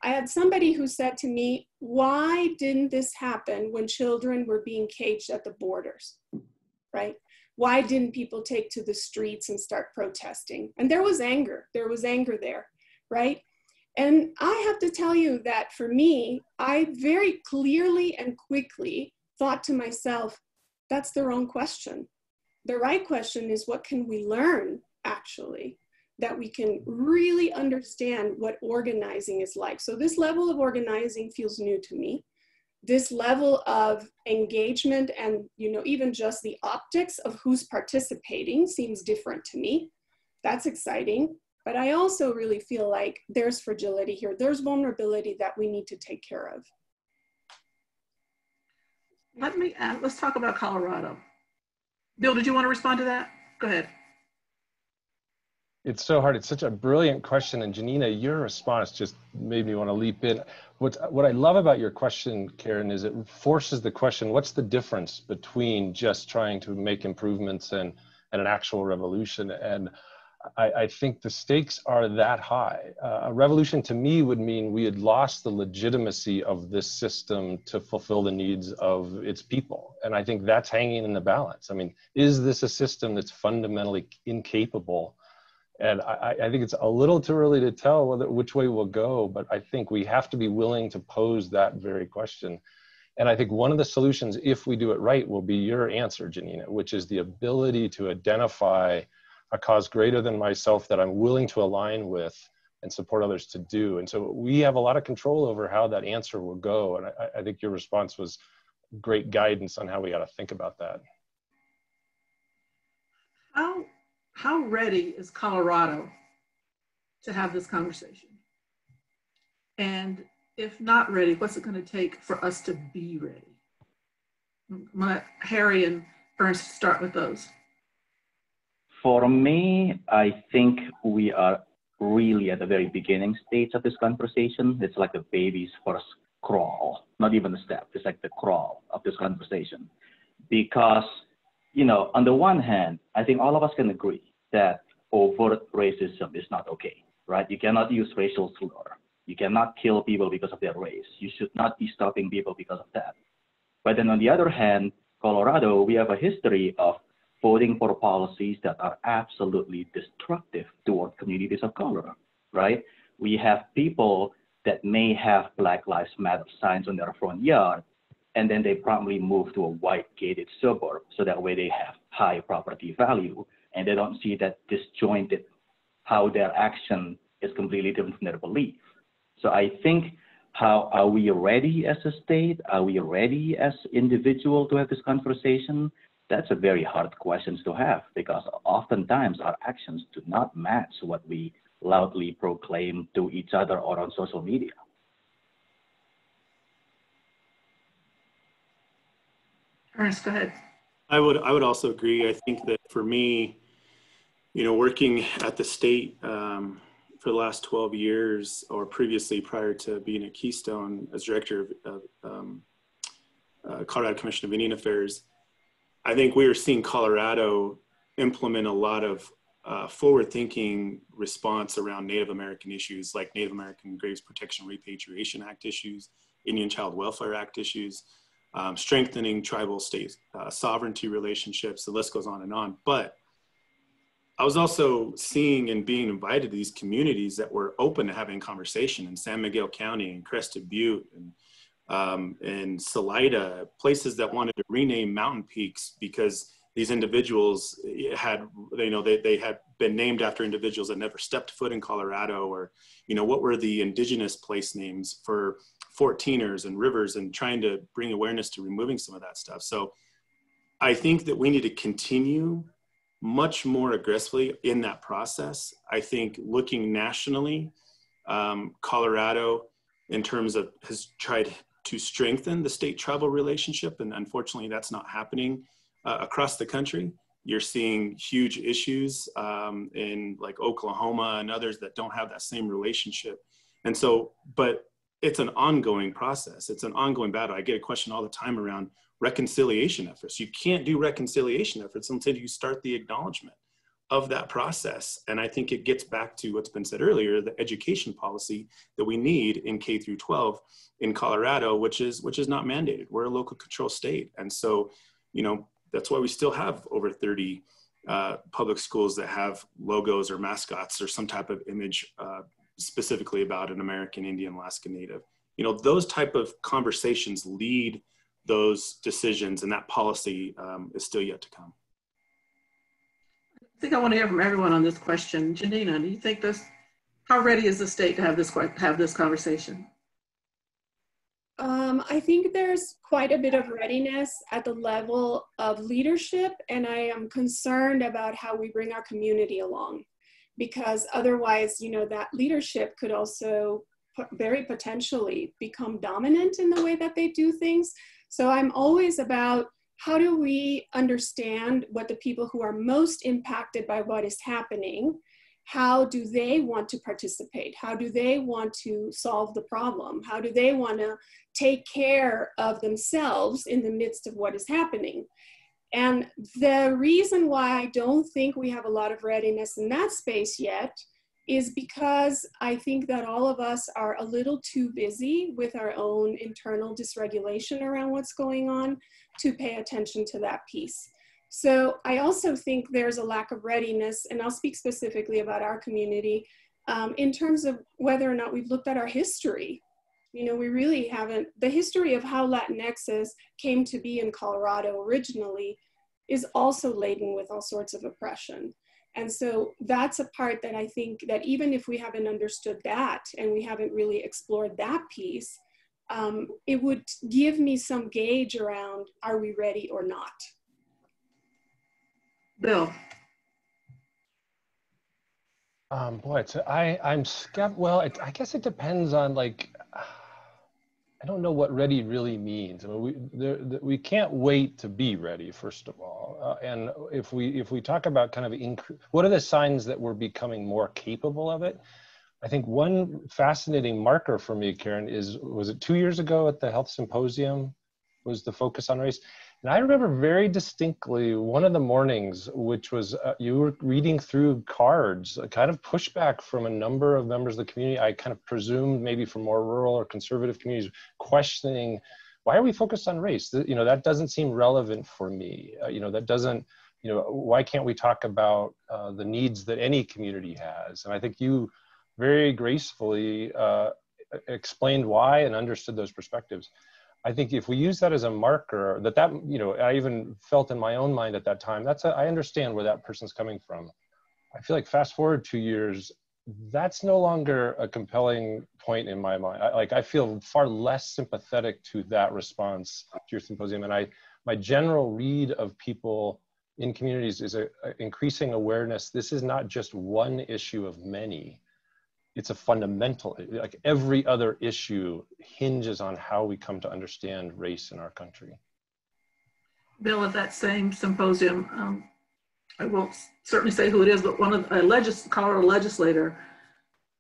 I had somebody who said to me, why didn't this happen when children were being caged at the borders, right? Why didn't people take to the streets and start protesting? And there was anger there, right? And I have to tell you that for me, I very clearly and quickly thought to myself, that's the wrong question. The right question is, what can we learn, actually? that we can really understand what organizing is like. So this level of organizing feels new to me. This level of engagement and, you know, even just the optics of who's participating seems different to me. That's exciting. But I also really feel like there's fragility here. There's vulnerability that we need to take care of. Let's talk about Colorado. Bill, did you want to respond to that? Go ahead. It's so hard. It's such a brilliant question. And Janina, your response just made me want to leap in. What I love about your question, Karen, is it forces the question, what's the difference between just trying to make improvements and an actual revolution? And I think the stakes are that high. A revolution to me would mean we had lost the legitimacy of this system to fulfill the needs of its people. And I think that's hanging in the balance. I mean, is this a system that's fundamentally incapable? And I think it's a little too early to tell which way we'll go, but I think we have to be willing to pose that very question. And I think one of the solutions, if we do it right, will be your answer, Janina, which is the ability to identify a cause greater than myself that I'm willing to align with and support others to do. And so we have a lot of control over how that answer will go. And I think your response was great guidance on how we got to think about that. How ready is Colorado to have this conversation? And if not ready, what's it going to take for us to be ready? I'm going to let Harry and Ernest start with those. For me, I think we are really at the very beginning stage of this conversation. It's like the baby's first crawl, not even a step. It's like the crawl of this conversation. Because, you know, on the one hand, I think all of us can agree that overt racism is not okay, right? You cannot use racial slur. You cannot kill people because of their race. You should not be stopping people because of that. But then on the other hand, Colorado, we have a history of voting for policies that are absolutely destructive toward communities of color, right? We have people that may have Black Lives Matter signs on their front yard, and then they promptly move to a white gated suburb, so that way they have high property value, and they don't see that disjointed, how their action is completely different from their belief. So I think, how are we ready as a state? Are we ready as individuals to have this conversation? That's a very hard question to have, because oftentimes our actions do not match what we loudly proclaim to each other or on social media. Ernest, go ahead. I would also agree. I think that for me, you know, working at the state for the last 12 years, or previously prior to being at Keystone as director of Colorado Commission of Indian Affairs, I think we are seeing Colorado implement a lot of forward-thinking response around Native American issues, like Native American Graves Protection Repatriation Act issues, Indian Child Welfare Act issues, strengthening tribal state sovereignty relationships. The list goes on and on. But I was also seeing and being invited to these communities that were open to having conversation in San Miguel County and Crested Butte and Salida, places that wanted to rename mountain peaks because these individuals had, you know, they had been named after individuals that never stepped foot in Colorado, or, you know, what were the indigenous place names for 14ers and rivers, and trying to bring awareness to removing some of that stuff. So I think that we need to continue much more aggressively in that process. I think looking nationally, Colorado, in terms of, has tried to strengthen the state-tribal relationship, and unfortunately that's not happening across the country. You're seeing huge issues in like Oklahoma and others that don't have that same relationship. And so, but it's an ongoing process. It's an ongoing battle. I get a question all the time around reconciliation efforts. You can't do reconciliation efforts until you start the acknowledgement of that process. And I think it gets back to what's been said earlier, the education policy that we need in K through 12 in Colorado, which is not mandated. We're a local control state. And so, you know, that's why we still have over 30 public schools that have logos or mascots or some type of image specifically about an American Indian, Alaska Native. You know, those type of conversations lead those decisions, and that policy is still yet to come. I think I want to hear from everyone on this question. Janina, do you think how ready is the state to have this conversation? I think there's quite a bit of readiness at the level of leadership, and I am concerned about how we bring our community along, because otherwise, you know, that leadership could also very potentially become dominant in the way that they do things. So I'm always about, how do we understand what the people who are most impacted by what is happening, how do they want to participate? How do they want to solve the problem? How do they want to take care of themselves in the midst of what is happening? And the reason why I don't think we have a lot of readiness in that space yet is because I think that all of us are a little too busy with our own internal dysregulation around what's going on to pay attention to that piece. So I also think there's a lack of readiness, and I'll speak specifically about our community, in terms of whether or not we've looked at our history. You know, we really haven't. The history of how Latinxes came to be in Colorado originally is also laden with all sorts of oppression. And so that's a part that I think that even if we haven't understood that and we haven't really explored that piece, it would give me some gauge around, are we ready or not? Bill. Boy, I'm skeptical. Well, I guess it depends on, like, I don't know what ready really means. I mean, we can't wait to be ready, first of all. And if we talk about kind of what are the signs that we're becoming more capable of it? I think one fascinating marker for me, Karen, was it 2 years ago at the Health Symposium was the focus on race? And I remember very distinctly one of the mornings, which was you were reading through cards, a kind of pushback from a number of members of the community. I kind of presumed maybe from more rural or conservative communities, questioning, why are we focused on race? You know, that doesn't seem relevant for me. You know, that doesn't, you know, why can't we talk about the needs that any community has? And I think you very gracefully explained why and understood those perspectives. I think if we use that as a marker, that, you know, I even felt in my own mind at that time, I understand where that person's coming from. I feel like fast forward 2 years, that's no longer a compelling point in my mind. I feel far less sympathetic to that response to your symposium. And my general read of people in communities is a increasing awareness. This is not just one issue of many. It's a fundamental, like every other issue hinges on how we come to understand race in our country. Bill, at that same symposium, I won't certainly say who it is, but one of a Colorado legislator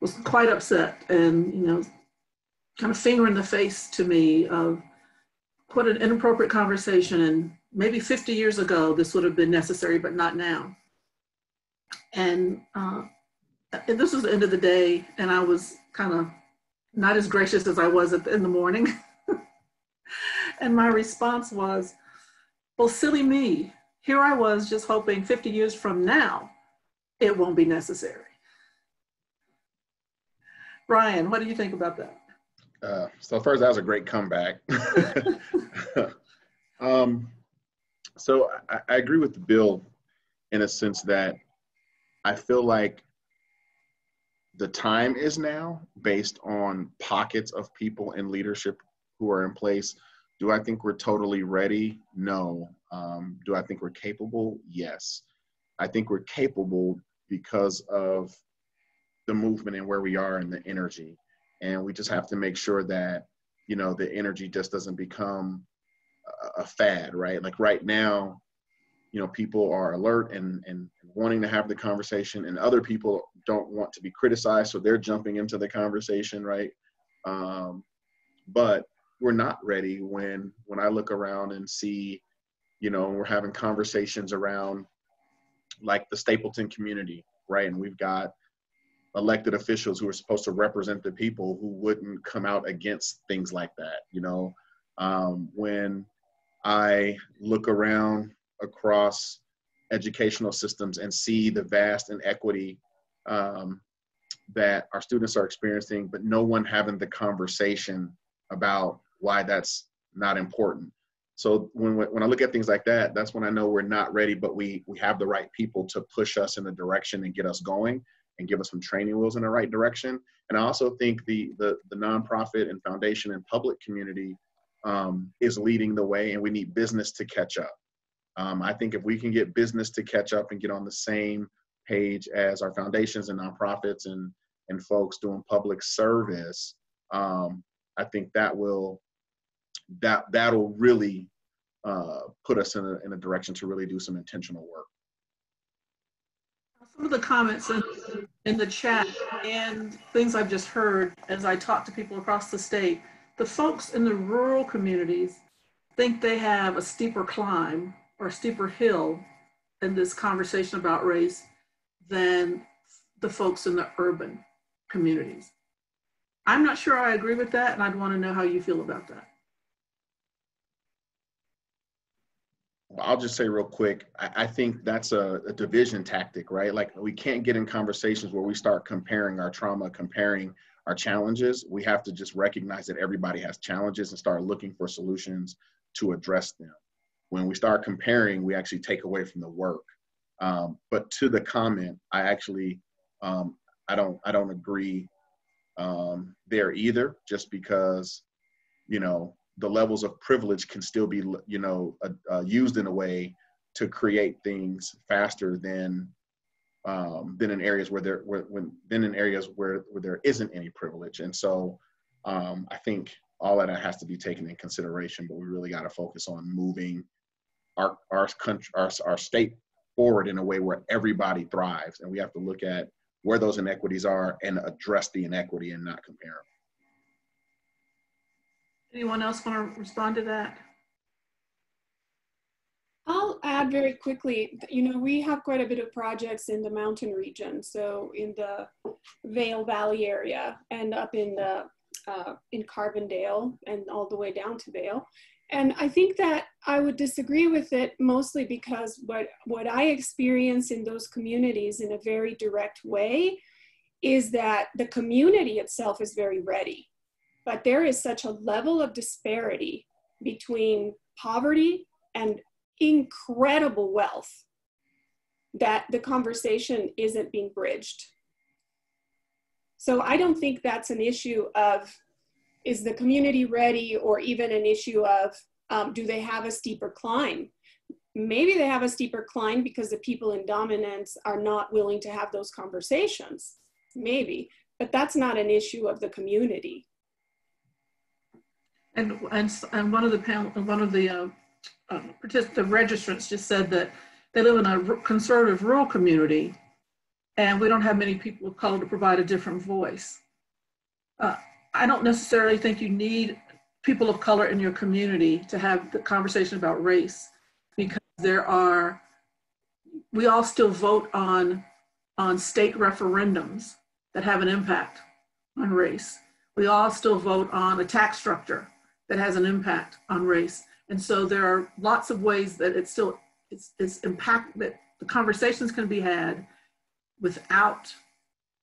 was quite upset and, you know, kind of finger in the face to me of what an inappropriate conversation, and maybe 50 years ago this would have been necessary, but not now. And this was the end of the day, and I was kind of not as gracious as I was in the morning. And my response was, well, silly me. Here I was just hoping 50 years from now, it won't be necessary. Brian, what do you think about that? So first, that was a great comeback. So I agree with Bill in a sense that I feel like the time is now, based on pockets of people in leadership who are in place. Do I think we're totally ready? No. Do I think we're capable? Yes. I think we're capable because of the movement and where we are in the energy. And we just have to make sure that, you know, the energy just doesn't become a fad, right? Like right now, you know, people are alert and wanting to have the conversation, and other people don't want to be criticized, so they're jumping into the conversation, right? But we're not ready when I look around and see, you know, we're having conversations around like the Stapleton community, right? And we've got elected officials who are supposed to represent the people who wouldn't come out against things like that, you know? When I look around across educational systems and see the vast inequity that our students are experiencing, but no one having the conversation about why that's not important. So when I look at things like that, that's when I know we're not ready, but we have the right people to push us in the direction and get us going and give us some training wheels in the right direction. And I also think the nonprofit and foundation and public community is leading the way, and we need business to catch up. I think if we can get business to catch up and get on the same page as our foundations and nonprofits and folks doing public service, I think that'll really put us in a direction to really do some intentional work. Some of the comments in the chat and things I've just heard as I talk to people across the state, the folks in the rural communities think they have a steeper climb or a steeper hill in this conversation about race than the folks in the urban communities. I'm not sure I agree with that, and I'd want to know how you feel about that. I'll just say real quick, I think that's a division tactic, right? Like, we can't get in conversations where we start comparing our trauma, comparing our challenges. We have to just recognize that everybody has challenges and start looking for solutions to address them. When we start comparing, we actually take away from the work. But to the comment, I actually, I don't agree there either, just because, you know, the levels of privilege can still be, you know, used in a way to create things faster than in areas where there isn't any privilege. And so I think all of that has to be taken in consideration, but we really got to focus on moving our country, our state forward in a way where everybody thrives. And we have to look at where those inequities are and address the inequity and not compare them. Anyone else want to respond to that? I'll add very quickly, you know, we have quite a bit of projects in the mountain region. So in the Vail Valley area and up in Carbondale and all the way down to Vail. And I think that I would disagree with it mostly because what I experience in those communities in a very direct way is that the community itself is very ready. But there is such a level of disparity between poverty and incredible wealth that the conversation isn't being bridged. So I don't think that's an issue of, is the community ready, or even an issue of, do they have a steeper climb? Maybe they have a steeper climb because the people in dominance are not willing to have those conversations, maybe, but that's not an issue of the community. And one of the registrants just said that they live in a conservative rural community, and we don't have many people of color to provide a different voice. I don't necessarily think you need people of color in your community to have the conversation about race, because we all still vote on state referendums that have an impact on race. We all still vote on a tax structure that has an impact on race. And so there are lots of ways that it's impact, that the conversations can be had without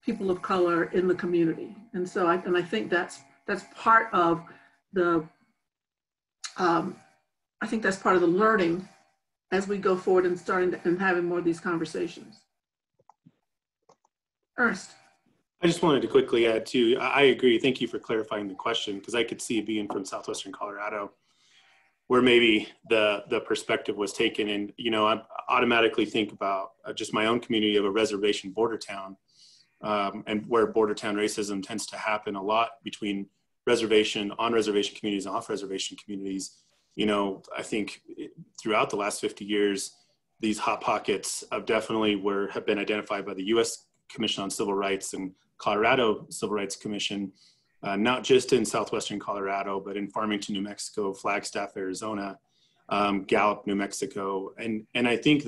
people of color in the community. And so I think that's part of the, I think that's part of the learning as we go forward and having more of these conversations. Ernest. I just wanted to quickly add too, I agree, thank you for clarifying the question, because I could see it being from Southwestern Colorado, where maybe the perspective was taken. And, you know, I automatically think about just my own community of a reservation border town, and where border town racism tends to happen a lot between on-reservation communities and off-reservation communities. You know, I think throughout the last 50 years, these hot pockets of definitely have been identified by the U.S. Commission on Civil Rights and Colorado Civil Rights Commission, not just in Southwestern Colorado, but in Farmington, New Mexico, Flagstaff, Arizona, Gallup, New Mexico. And I think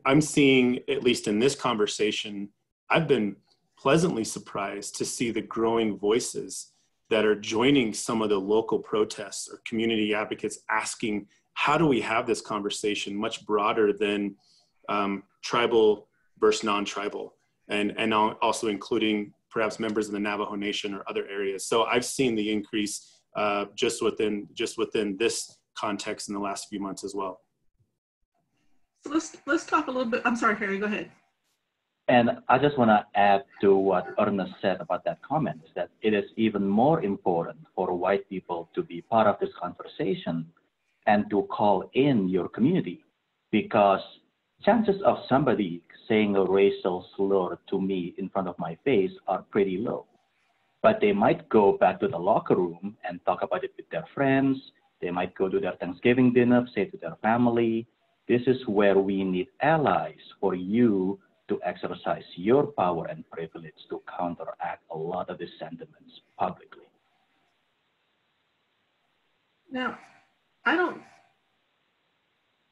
I'm seeing, at least in this conversation, I've been pleasantly surprised to see the growing voices that are joining some of the local protests or community advocates asking, how do we have this conversation much broader than tribal versus non-tribal, and also including perhaps members of the Navajo Nation or other areas. So I've seen the increase just within this context in the last few months as well. So let's talk a little bit. I'm sorry, Harry, go ahead. And I just want to add to what Ernest said about that comment, is that it is even more important for white people to be part of this conversation and to call in your community, because chances of somebody saying a racial slur to me in front of my face are pretty low. But they might go back to the locker room and talk about it with their friends. They might go to their Thanksgiving dinner, say to their family. This is where we need allies for you to exercise your power and privilege to counteract a lot of these sentiments publicly. Now,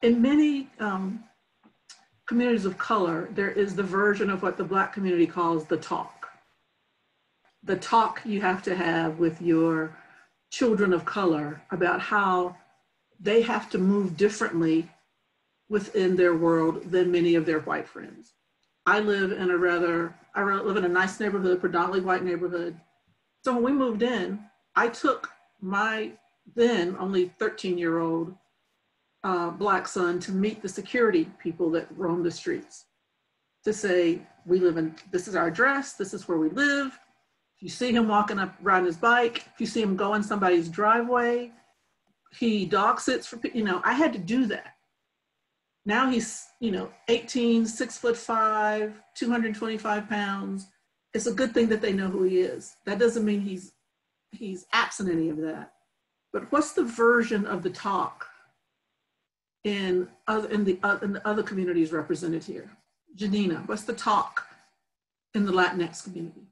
in many communities of color, there is the version of what the Black community calls the talk. The talk you have to have with your children of color about how they have to move differently within their world than many of their white friends. I live in a nice neighborhood, predominantly white neighborhood. So when we moved in, I took my then only 13-year-old Black son to meet the security people that roam the streets, to say, this is our address, this is where we live. If you see him walking up, riding his bike, if you see him go in somebody's driveway, he dog sits for, I had to do that. Now he's, 18, 6'5", 225 pounds. It's a good thing that they know who he is. That doesn't mean he's absent any of that. But what's the version of the talk in the other communities represented here? Janina, what's the talk in the Latinx community?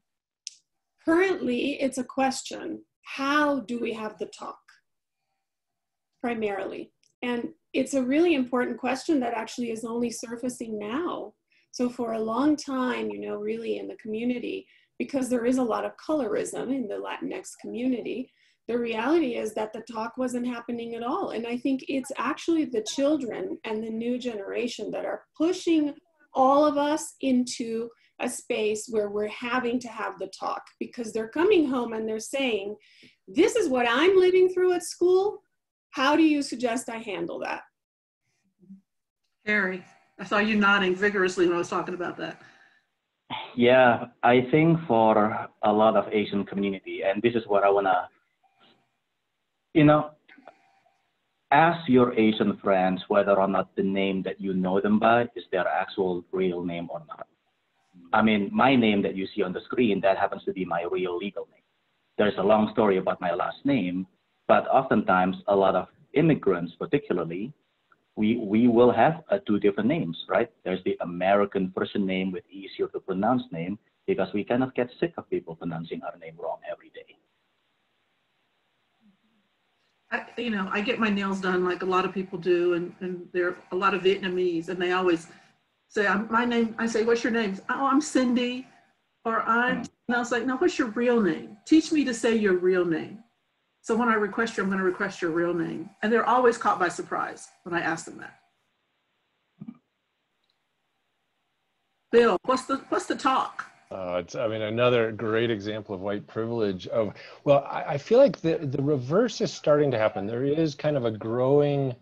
Currently, it's a question. How do we have the talk? Primarily. And it's a really important question that actually is only surfacing now. So for a long time, really in the community, because there is a lot of colorism in the Latinx community, the reality is that the talk wasn't happening at all. And I think it's actually the children and the new generation that are pushing all of us into a space where we're having to have the talk, because they're coming home and they're saying, this is what I'm living through at school. How do you suggest I handle that? Harry, I saw you nodding vigorously when I was talking about that. Yeah, I think for a lot of Asian community, and this is what I want to, ask your Asian friends whether or not the name that you know them by is their actual real name or not. I mean, my name that you see on the screen, that happens to be my real legal name. There's a long story about my last name, but oftentimes a lot of immigrants particularly, we will have two different names, right? There's the American version name with easier to pronounce name, because we kind of get sick of people pronouncing our name wrong every day. I get my nails done like a lot of people do, and there are a lot of Vietnamese, and they always say, my name, I say, what's your name? Oh, I'm Cindy, or and I was like, no, what's your real name? Teach me to say your real name. So when I request you, I'm going to request your real name. And they're always caught by surprise when I ask them that. Bill, what's the talk? It's another great example of white privilege. I feel like the reverse is starting to happen. There is kind of a growing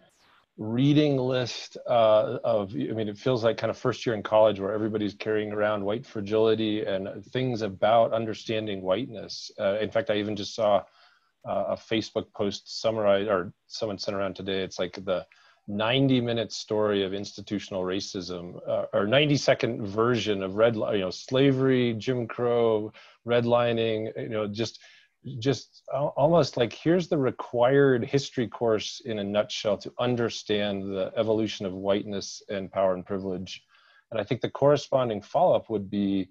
reading list it feels like kind of first year in college where everybody's carrying around white fragility and things about understanding whiteness. In fact, I even just saw a Facebook post summarized, or someone sent around today. It's like the 90-minute story of institutional racism, or 90-second version of slavery, Jim Crow, redlining, just almost like, here's the required history course in a nutshell to understand the evolution of whiteness and power and privilege. And I think the corresponding follow-up would be,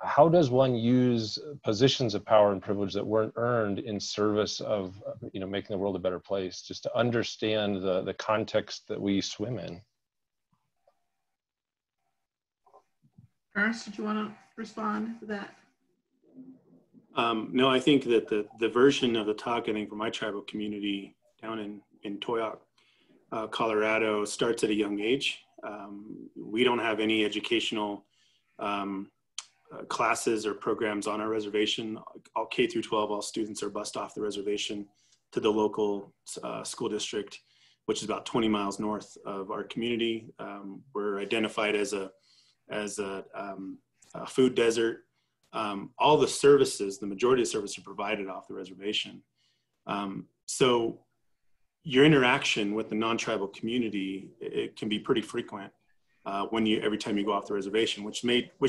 how does one use positions of power and privilege that weren't earned in service of making the world a better place, just to understand the context that we swim in? Ernest, did you want to respond to that? No, I think that the version of the talk, I think, for my tribal community down in Toyoak, Colorado, starts at a young age. We don't have any educational classes or programs on our reservation. All K through 12, all students are bused off the reservation. to the local school district, which is about 20 miles north of our community. We're identified as a food desert. All the services, the majority of services are provided off the reservation. So your interaction with the non-tribal community, it can be pretty frequent every time you go off the reservation, which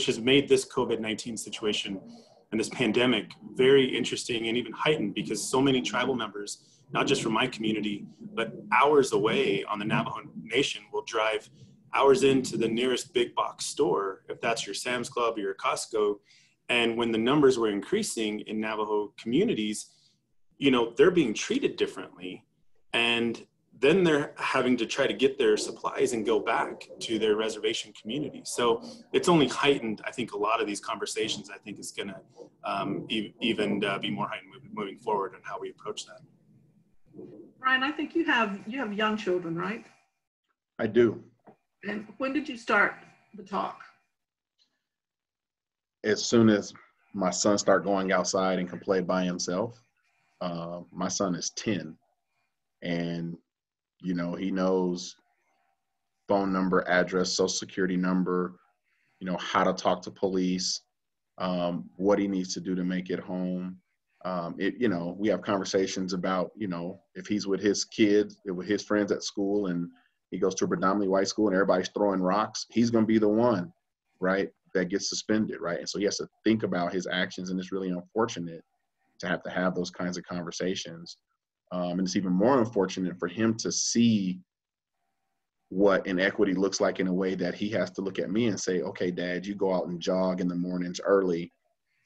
has made this COVID-19 situation and this pandemic very interesting and even heightened, because so many tribal members, not just from my community, but hours away on the Navajo Nation, will drive hours into the nearest big box store, if that's your Sam's Club or your Costco. And when the numbers were increasing in Navajo communities, they're being treated differently. And then they're having to try to get their supplies and go back to their reservation community. So it's only heightened, I think, a lot of these conversations, I think, is going to even be more heightened moving forward on how we approach that. Brian, I think you have young children, right? I do. And when did you start the talk? As soon as my son started going outside and can play by himself. My son is 10, and he knows phone number, address, social security number, how to talk to police, what he needs to do to make it home. We have conversations about, if he's with his kids, with his friends at school, and he goes to a predominantly white school and everybody's throwing rocks, he's going to be the one, right, that gets suspended, right? And so he has to think about his actions, and it's really unfortunate to have those kinds of conversations. And it's even more unfortunate for him to see what inequity looks like in a way that he has to look at me and say, okay, Dad, you go out and jog in the mornings early,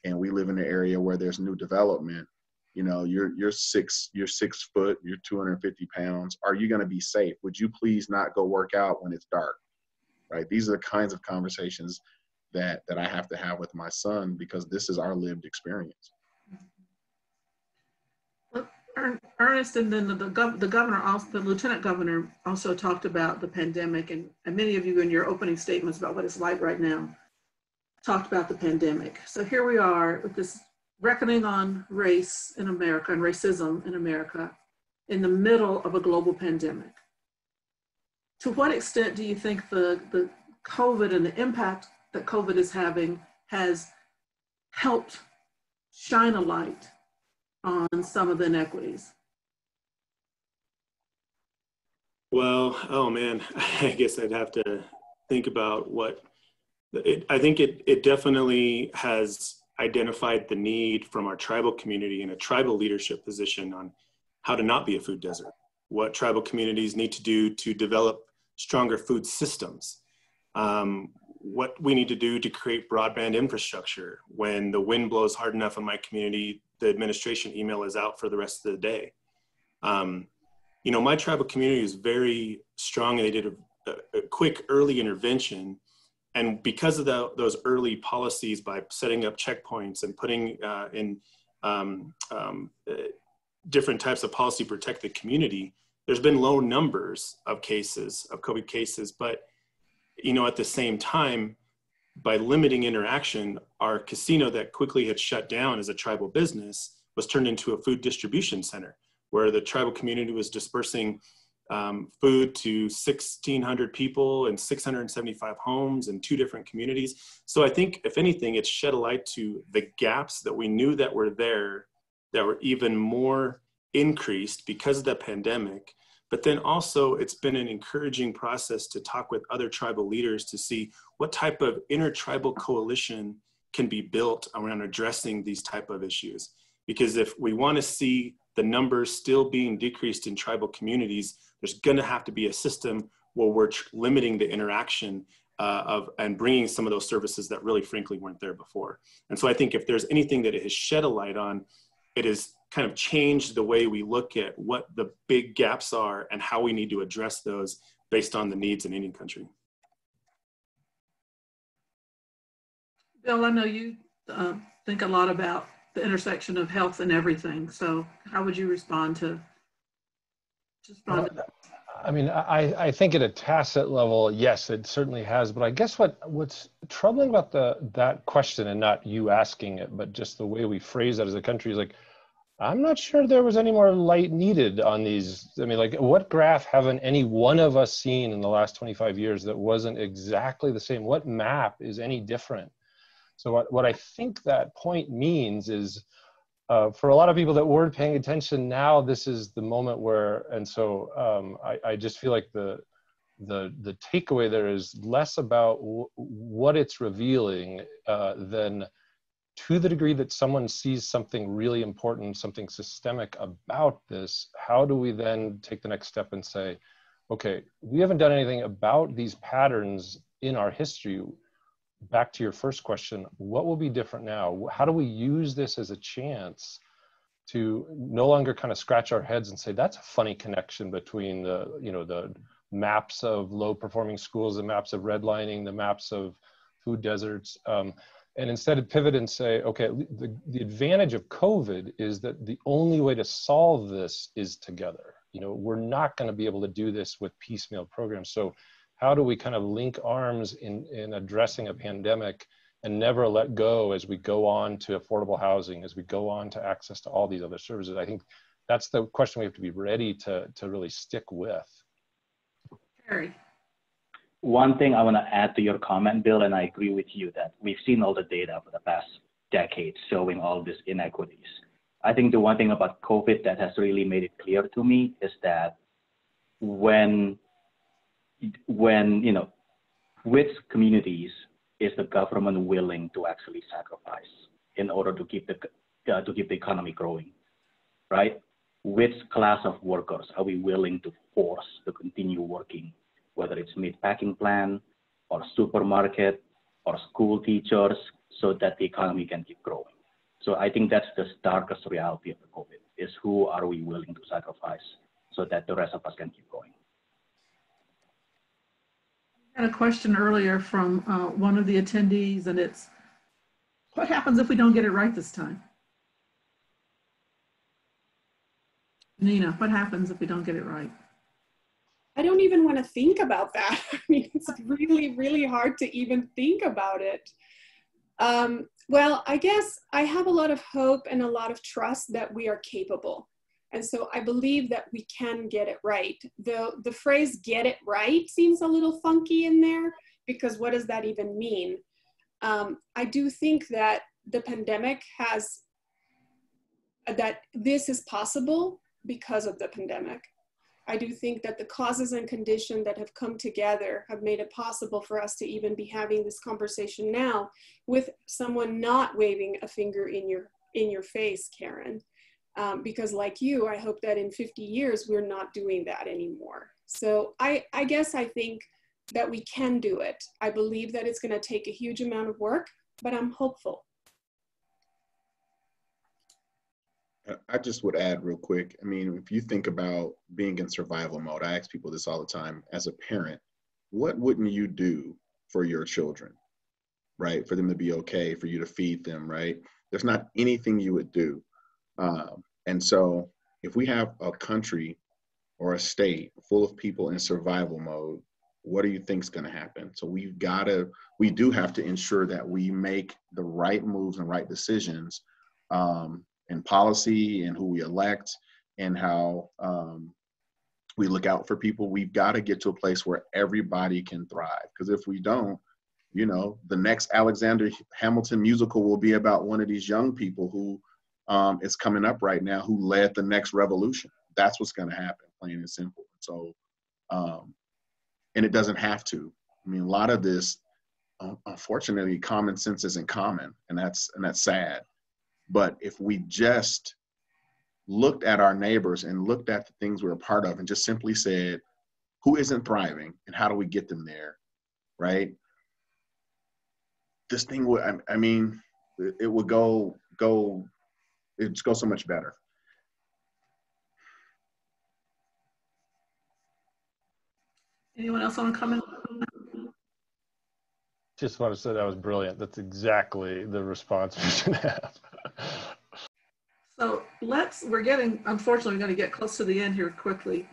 and we live in an area where there's new development. You're 6 foot, you're 250 pounds. Are you going to be safe? Would you please not go work out when it's dark? Right? These are the kinds of conversations that I have to have with my son, because this is our lived experience. Ernest, and then the governor, also the lieutenant governor, also talked about the pandemic, and many of you in your opening statements about what it's like right now talked about the pandemic. So here we are with this reckoning on race in America and racism in America in the middle of a global pandemic. To what extent do you think the COVID and the impact that COVID is having has helped shine a light on some of the inequities? Well, oh man, I guess I'd have to think about I think it definitely has identified the need from our tribal community in a tribal leadership position on how to not be a food desert, what tribal communities need to do to develop stronger food systems, what we need to do to create broadband infrastructure. When the wind blows hard enough in my community, the administration email is out for the rest of the day. My tribal community is very strong, and they did a quick early intervention. And because of those early policies, by setting up checkpoints and putting in different types of policy to protect the community, there's been low numbers of COVID cases. But, at the same time, by limiting interaction, our casino that quickly had shut down as a tribal business was turned into a food distribution center, where the tribal community was dispersing food to 1,600 people and 675 homes in 2 different communities. So I think, if anything, it's shed a light to the gaps that we knew that were there, that were even more increased because of the pandemic. But then also, it's been an encouraging process to talk with other tribal leaders to see what type of intertribal coalition can be built around addressing these type of issues. Because if we want to see the numbers still being decreased in tribal communities, there's going to have to be a system where we're limiting the interaction and bringing some of those services that really, frankly, weren't there before. And so I think if there's anything that it has shed a light on, it has kind of changed the way we look at what the big gaps are and how we need to address those based on the needs in any country. Bill, I know you think a lot about the intersection of health and everything. So how would you respond to I mean, I think at a tacit level, yes, it certainly has. But I guess what's troubling about that question, and not you asking it, but just the way we phrase that as a country, is like, I'm not sure there was any more light needed on these. I mean, like, what graph haven't any one of us seen in the last 25 years that wasn't exactly the same? What map is any different? So what I think that point means is, for a lot of people that weren't paying attention, now this is the moment where, and so I just feel like the takeaway there is less about what it's revealing than, to the degree that someone sees something really important, something systemic about this, how do we then take the next step and say, okay, we haven't done anything about these patterns in our history. Back to your first question, what will be different now? How do we use this as a chance to no longer kind of scratch our heads and say, that's a funny connection between the, you know, the maps of low performing schools, the maps of redlining, the maps of food deserts, and instead of pivot and say, okay, the advantage of COVID is that the only way to solve this is together. You know, we're not going to be able to do this with piecemeal programs. So how do we kind of link arms in addressing a pandemic and never let go as we go on to affordable housing, as we go on to access to all these other services? I think that's the question we have to be ready to really stick with. Harry. One thing I want to add to your comment, Bill, and I agree with you that we've seen all the data for the past decades showing all these inequities. I think the one thing about COVID that has really made it clear to me is that when you know, which communities is the government willing to actually sacrifice in order to keep the economy growing, right? Which class of workers are we willing to force to continue working, whether it's meat packing plant or supermarket or school teachers, so that the economy can keep growing. So I think that's the starkest reality of the COVID, is who are we willing to sacrifice so that the rest of us can keep going. I had a question earlier from one of the attendees, and it's, what happens if we don't get it right this time? Nina, what happens if we don't get it right? I don't even want to think about that. I mean, it's really, really hard to even think about it. Well, I guess I have a lot of hope and a lot of trust that we are capable. And so I believe that we can get it right. The phrase "get it right" seems a little funky in there, because what does that even mean? I do think that the pandemic has, that this is possible because of the pandemic. I do think that the causes and conditions that have come together have made it possible for us to even be having this conversation now with someone not waving a finger in your face, Karen. Because like you, I hope that in 50 years, we're not doing that anymore. So I guess I think that we can do it. I believe that it's going to take a huge amount of work, but I'm hopeful. I just would add real quick. I mean, if you think about being in survival mode, I ask people this all the time. As a parent, what wouldn't you do for your children, right? For them to be okay, for you to feed them, right? There's not anything you would do. And so if we have a country or a state full of people in survival mode, what do you think is going to happen? So we do have to ensure that we make the right moves and right decisions in policy and who we elect and how we look out for people. We've got to get to a place where everybody can thrive. Because if we don't, you know, the next Alexander Hamilton musical will be about one of these young people who is coming up right now, who led the next revolution. That's what's going to happen, plain and simple. So, and it doesn't have to. I mean, a lot of this, unfortunately, common sense isn't common, and that's sad. But if we just looked at our neighbors and looked at the things we're a part of and just simply said, who isn't thriving and how do we get them there, right? This thing would, I mean, it would go so much better. Anyone else want to comment? Just want to say that was brilliant. That's exactly the response we should have. So we're getting, unfortunately, we're going to get close to the end here quickly.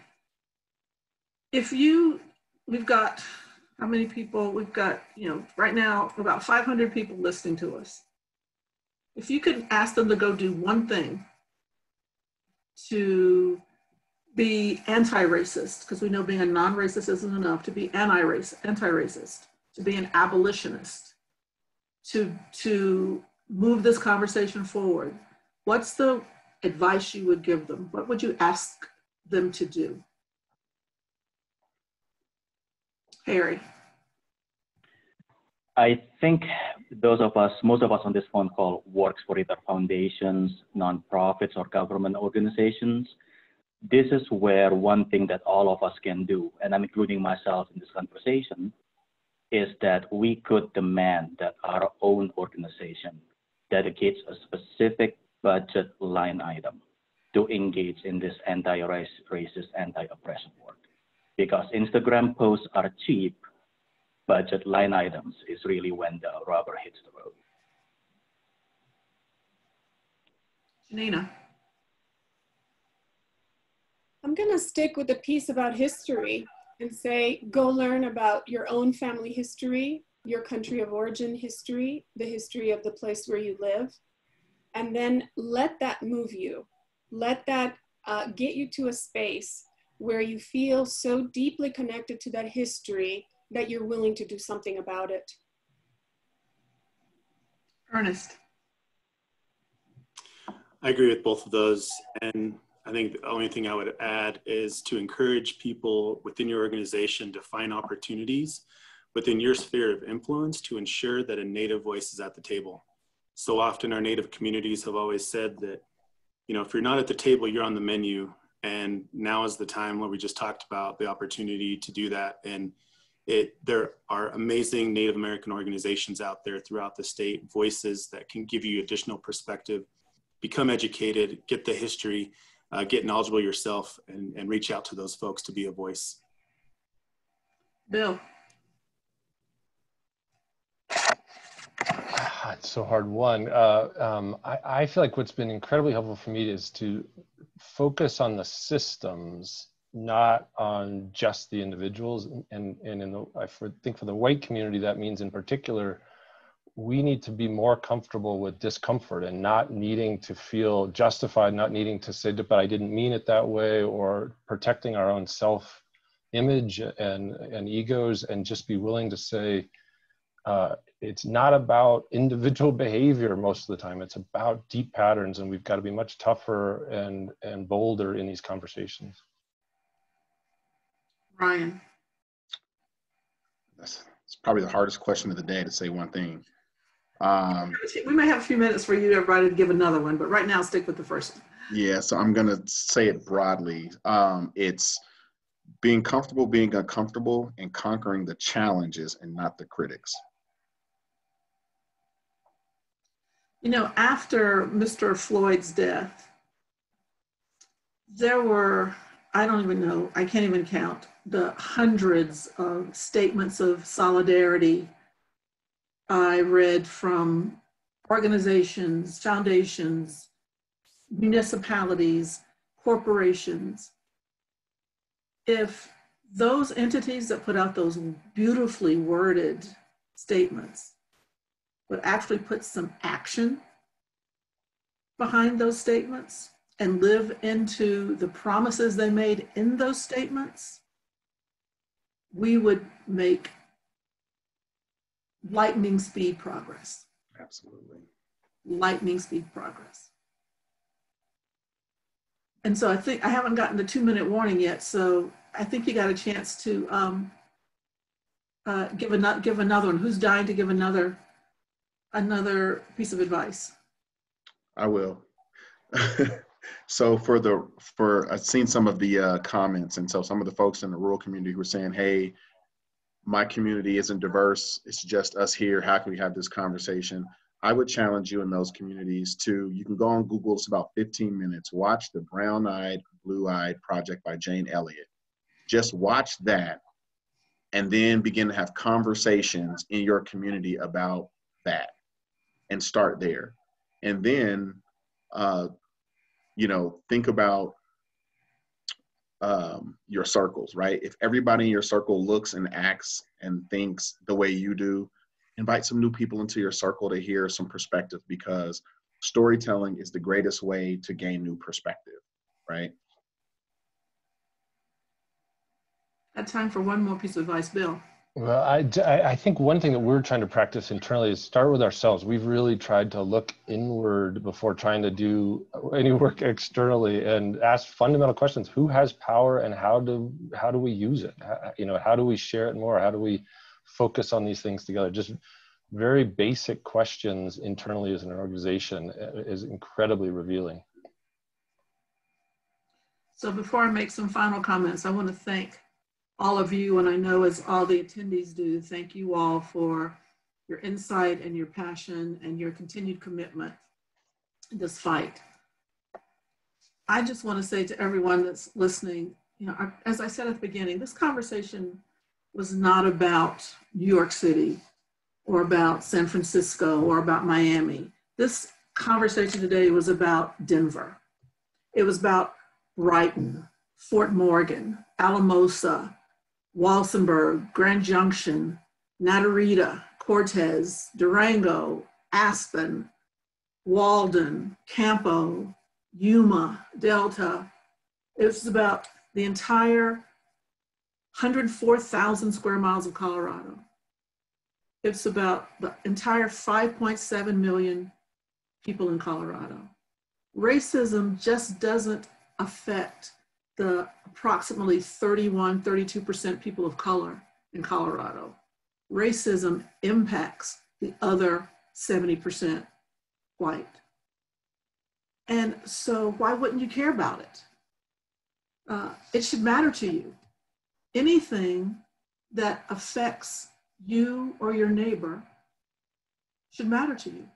We've got, how many people? We've got, you know, right now, about 500 people listening to us. If you could ask them to go do one thing to be anti-racist, because we know being a non-racist isn't enough, to be anti-racist, to be an abolitionist, to move this conversation forward, what's the advice you would give them? What would you ask them to do? Harry. I think most of us on this phone call works for either foundations, nonprofits, or government organizations. This is where one thing that all of us can do, and I'm including myself in this conversation, is that we could demand that our own organization dedicates a specific budget line item to engage in this anti-racist, anti-oppression work. Because Instagram posts are cheap, budget line items is really when the rubber hits the road. Janina. I'm going to stick with the piece about history and say, go learn about your own family history, your country of origin history, the history of the place where you live, and then let that move you. Let that get you to a space where you feel so deeply connected to that history that you're willing to do something about it. Ernest. I agree with both of those. And I think the only thing I would add is to encourage people within your organization to find opportunities within your sphere of influence to ensure that a Native voice is at the table. So often our Native communities have always said that, you know, if you're not at the table, you're on the menu. And now is the time where we just talked about the opportunity to do that. And there are amazing Native American organizations out there throughout the state, voices that can give you additional perspective, become educated, get the history, get knowledgeable yourself, and reach out to those folks to be a voice. Bill. It's so hard one. I feel like what's been incredibly helpful for me is to focus on the systems, not on just the individuals. And I think for the white community, that means in particular, we need to be more comfortable with discomfort and not needing to feel justified, not needing to say, but I didn't mean it that way, or protecting our own self-image and egos, and just be willing to say, it's not about individual behavior most of the time. It's about deep patterns, and we've got to be much tougher and bolder in these conversations. Ryan. It's probably the hardest question of the day, to say one thing. We may have a few minutes for you, everybody, to give another one, but right now stick with the first one. Yeah, so I'm going to say it broadly. It's being comfortable, being uncomfortable, and conquering the challenges and not the critics. You know, after Mr. Floyd's death, there were, I don't even know, I can't even count the hundreds of statements of solidarity I read from organizations, foundations, municipalities, corporations. If those entities that put out those beautifully worded statements would actually put some action behind those statements and live into the promises they made in those statements, we would make lightning speed progress. Absolutely. Lightning speed progress. And so I think I haven't gotten the 2-minute warning yet, so I think you got a chance to give another one. Who's dying to give another piece of advice? I will. So I've seen some of the comments, and so some of the folks in the rural community who were saying, hey, my community isn't diverse, it's just us here, how can we have this conversation? I would challenge you in those communities to, you can go on Google, it's about 15 minutes, watch the Brown-Eyed, Blue-Eyed Project by Jane Elliott. Just watch that, and then begin to have conversations in your community about that, and start there. And then, think about your circles, right? If everybody in your circle looks and acts and thinks the way you do, invite some new people into your circle to hear some perspective, because storytelling is the greatest way to gain new perspective. right? Got time for one more piece of advice, Bill. Well, I think one thing that we're trying to practice internally is start with ourselves. We've really tried to look inward before trying to do any work externally and ask fundamental questions. Who has power and how do we use it? How do we share it more? How do we focus on these things together? Just very basic questions internally as an organization is incredibly revealing. So before I make some final comments, I want to thank all of you, and I know as all the attendees do, thank you all for your insight and your passion and your continued commitment in this fight. I just want to say to everyone that's listening, as I said at the beginning, this conversation was not about New York City or about San Francisco or about Miami. This conversation today was about Denver. It was about Brighton, Fort Morgan, Alamosa, Walsenburg, Grand Junction, Natarita, Cortez, Durango, Aspen, Walden, Campo, Yuma, Delta. It was about the entire 104,000 square miles of Colorado. It's about the entire 5.7 million people in Colorado. Racism just doesn't affect the approximately 32% people of color in Colorado. Racism impacts the other 70% white. And so why wouldn't you care about it? It should matter to you. Anything that affects you or your neighbor should matter to you.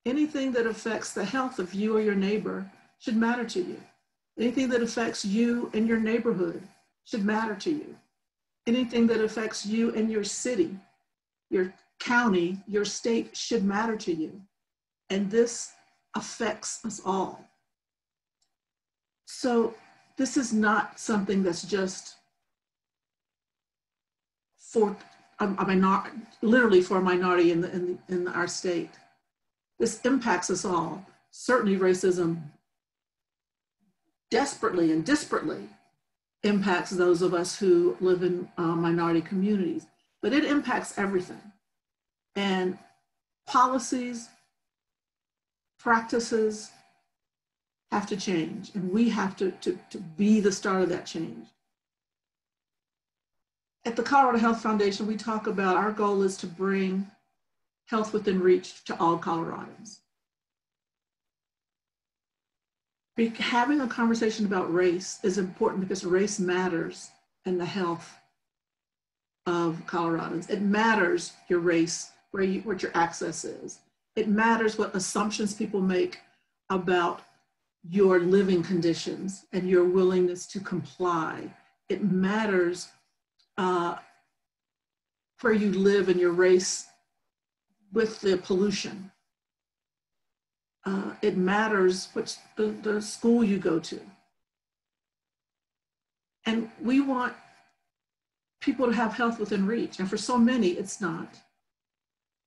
Anything that affects the health of you or your neighbor should matter to you. Anything that affects you and your neighborhood should matter to you. Anything that affects you and your city, your county, your state should matter to you. And this affects us all. So this is not something that's just for a minority, literally for a minority in our state. This impacts us all. Certainly racism desperately and disparately impacts those of us who live in minority communities, but it impacts everything. And policies, practices have to change, and we have to be the start of that change. At the Colorado Health Foundation, we talk about our goal is to bring health within reach to all Coloradans. Having a conversation about race is important because race matters in the health of Coloradans. It matters your race, what your access is. It matters what assumptions people make about your living conditions and your willingness to comply. It matters where you live and your race with the pollution. It matters which the school you go to. And we want people to have health within reach. And for so many, it's not.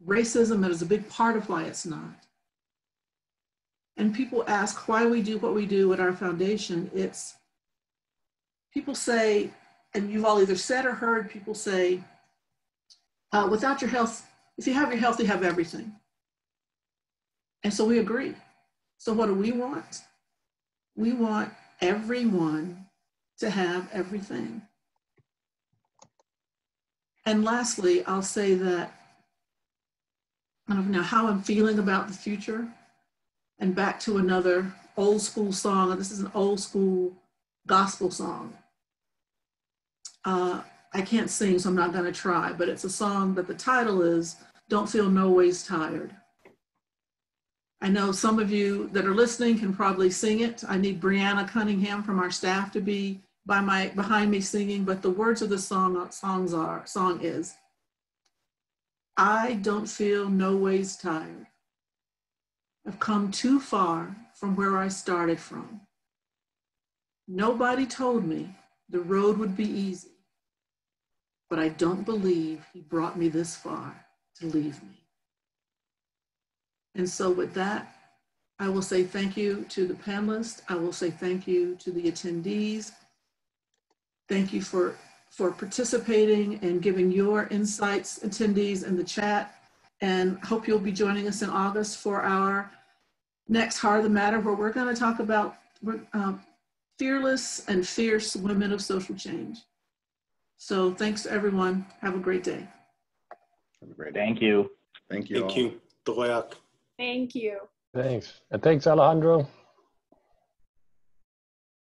Racism is a big part of why it's not. And people ask why we do what we do at our foundation. It's, people say, and you've all either said or heard people say, without your health, if you have your health, you have everything. And so we agree. So what do we want? We want everyone to have everything. And lastly, I'll say that I don't know how I'm feeling about the future. And back to another old school song. This is an old school gospel song. I can't sing, so I'm not going to try, but it's a song that the title is Don't Feel No Ways Tired. I know some of you that are listening can probably sing it. I need Brianna Cunningham from our staff to be behind me singing, but the words of the song is, I don't feel no ways tired. I've come too far from where I started from. Nobody told me the road would be easy, but I don't believe he brought me this far to leave me. And so with that, I will say thank you to the panelists. I will say thank you to the attendees. Thank you for participating and giving your insights, attendees, in the chat. And hope you'll be joining us in August for our next Heart of the Matter, where we're going to talk about fearless and fierce women of social change. So thanks to everyone. Have a great day. Have a great day. Thank you. Thank you. Thank you. Thank you. Thanks. And thanks, Alejandro.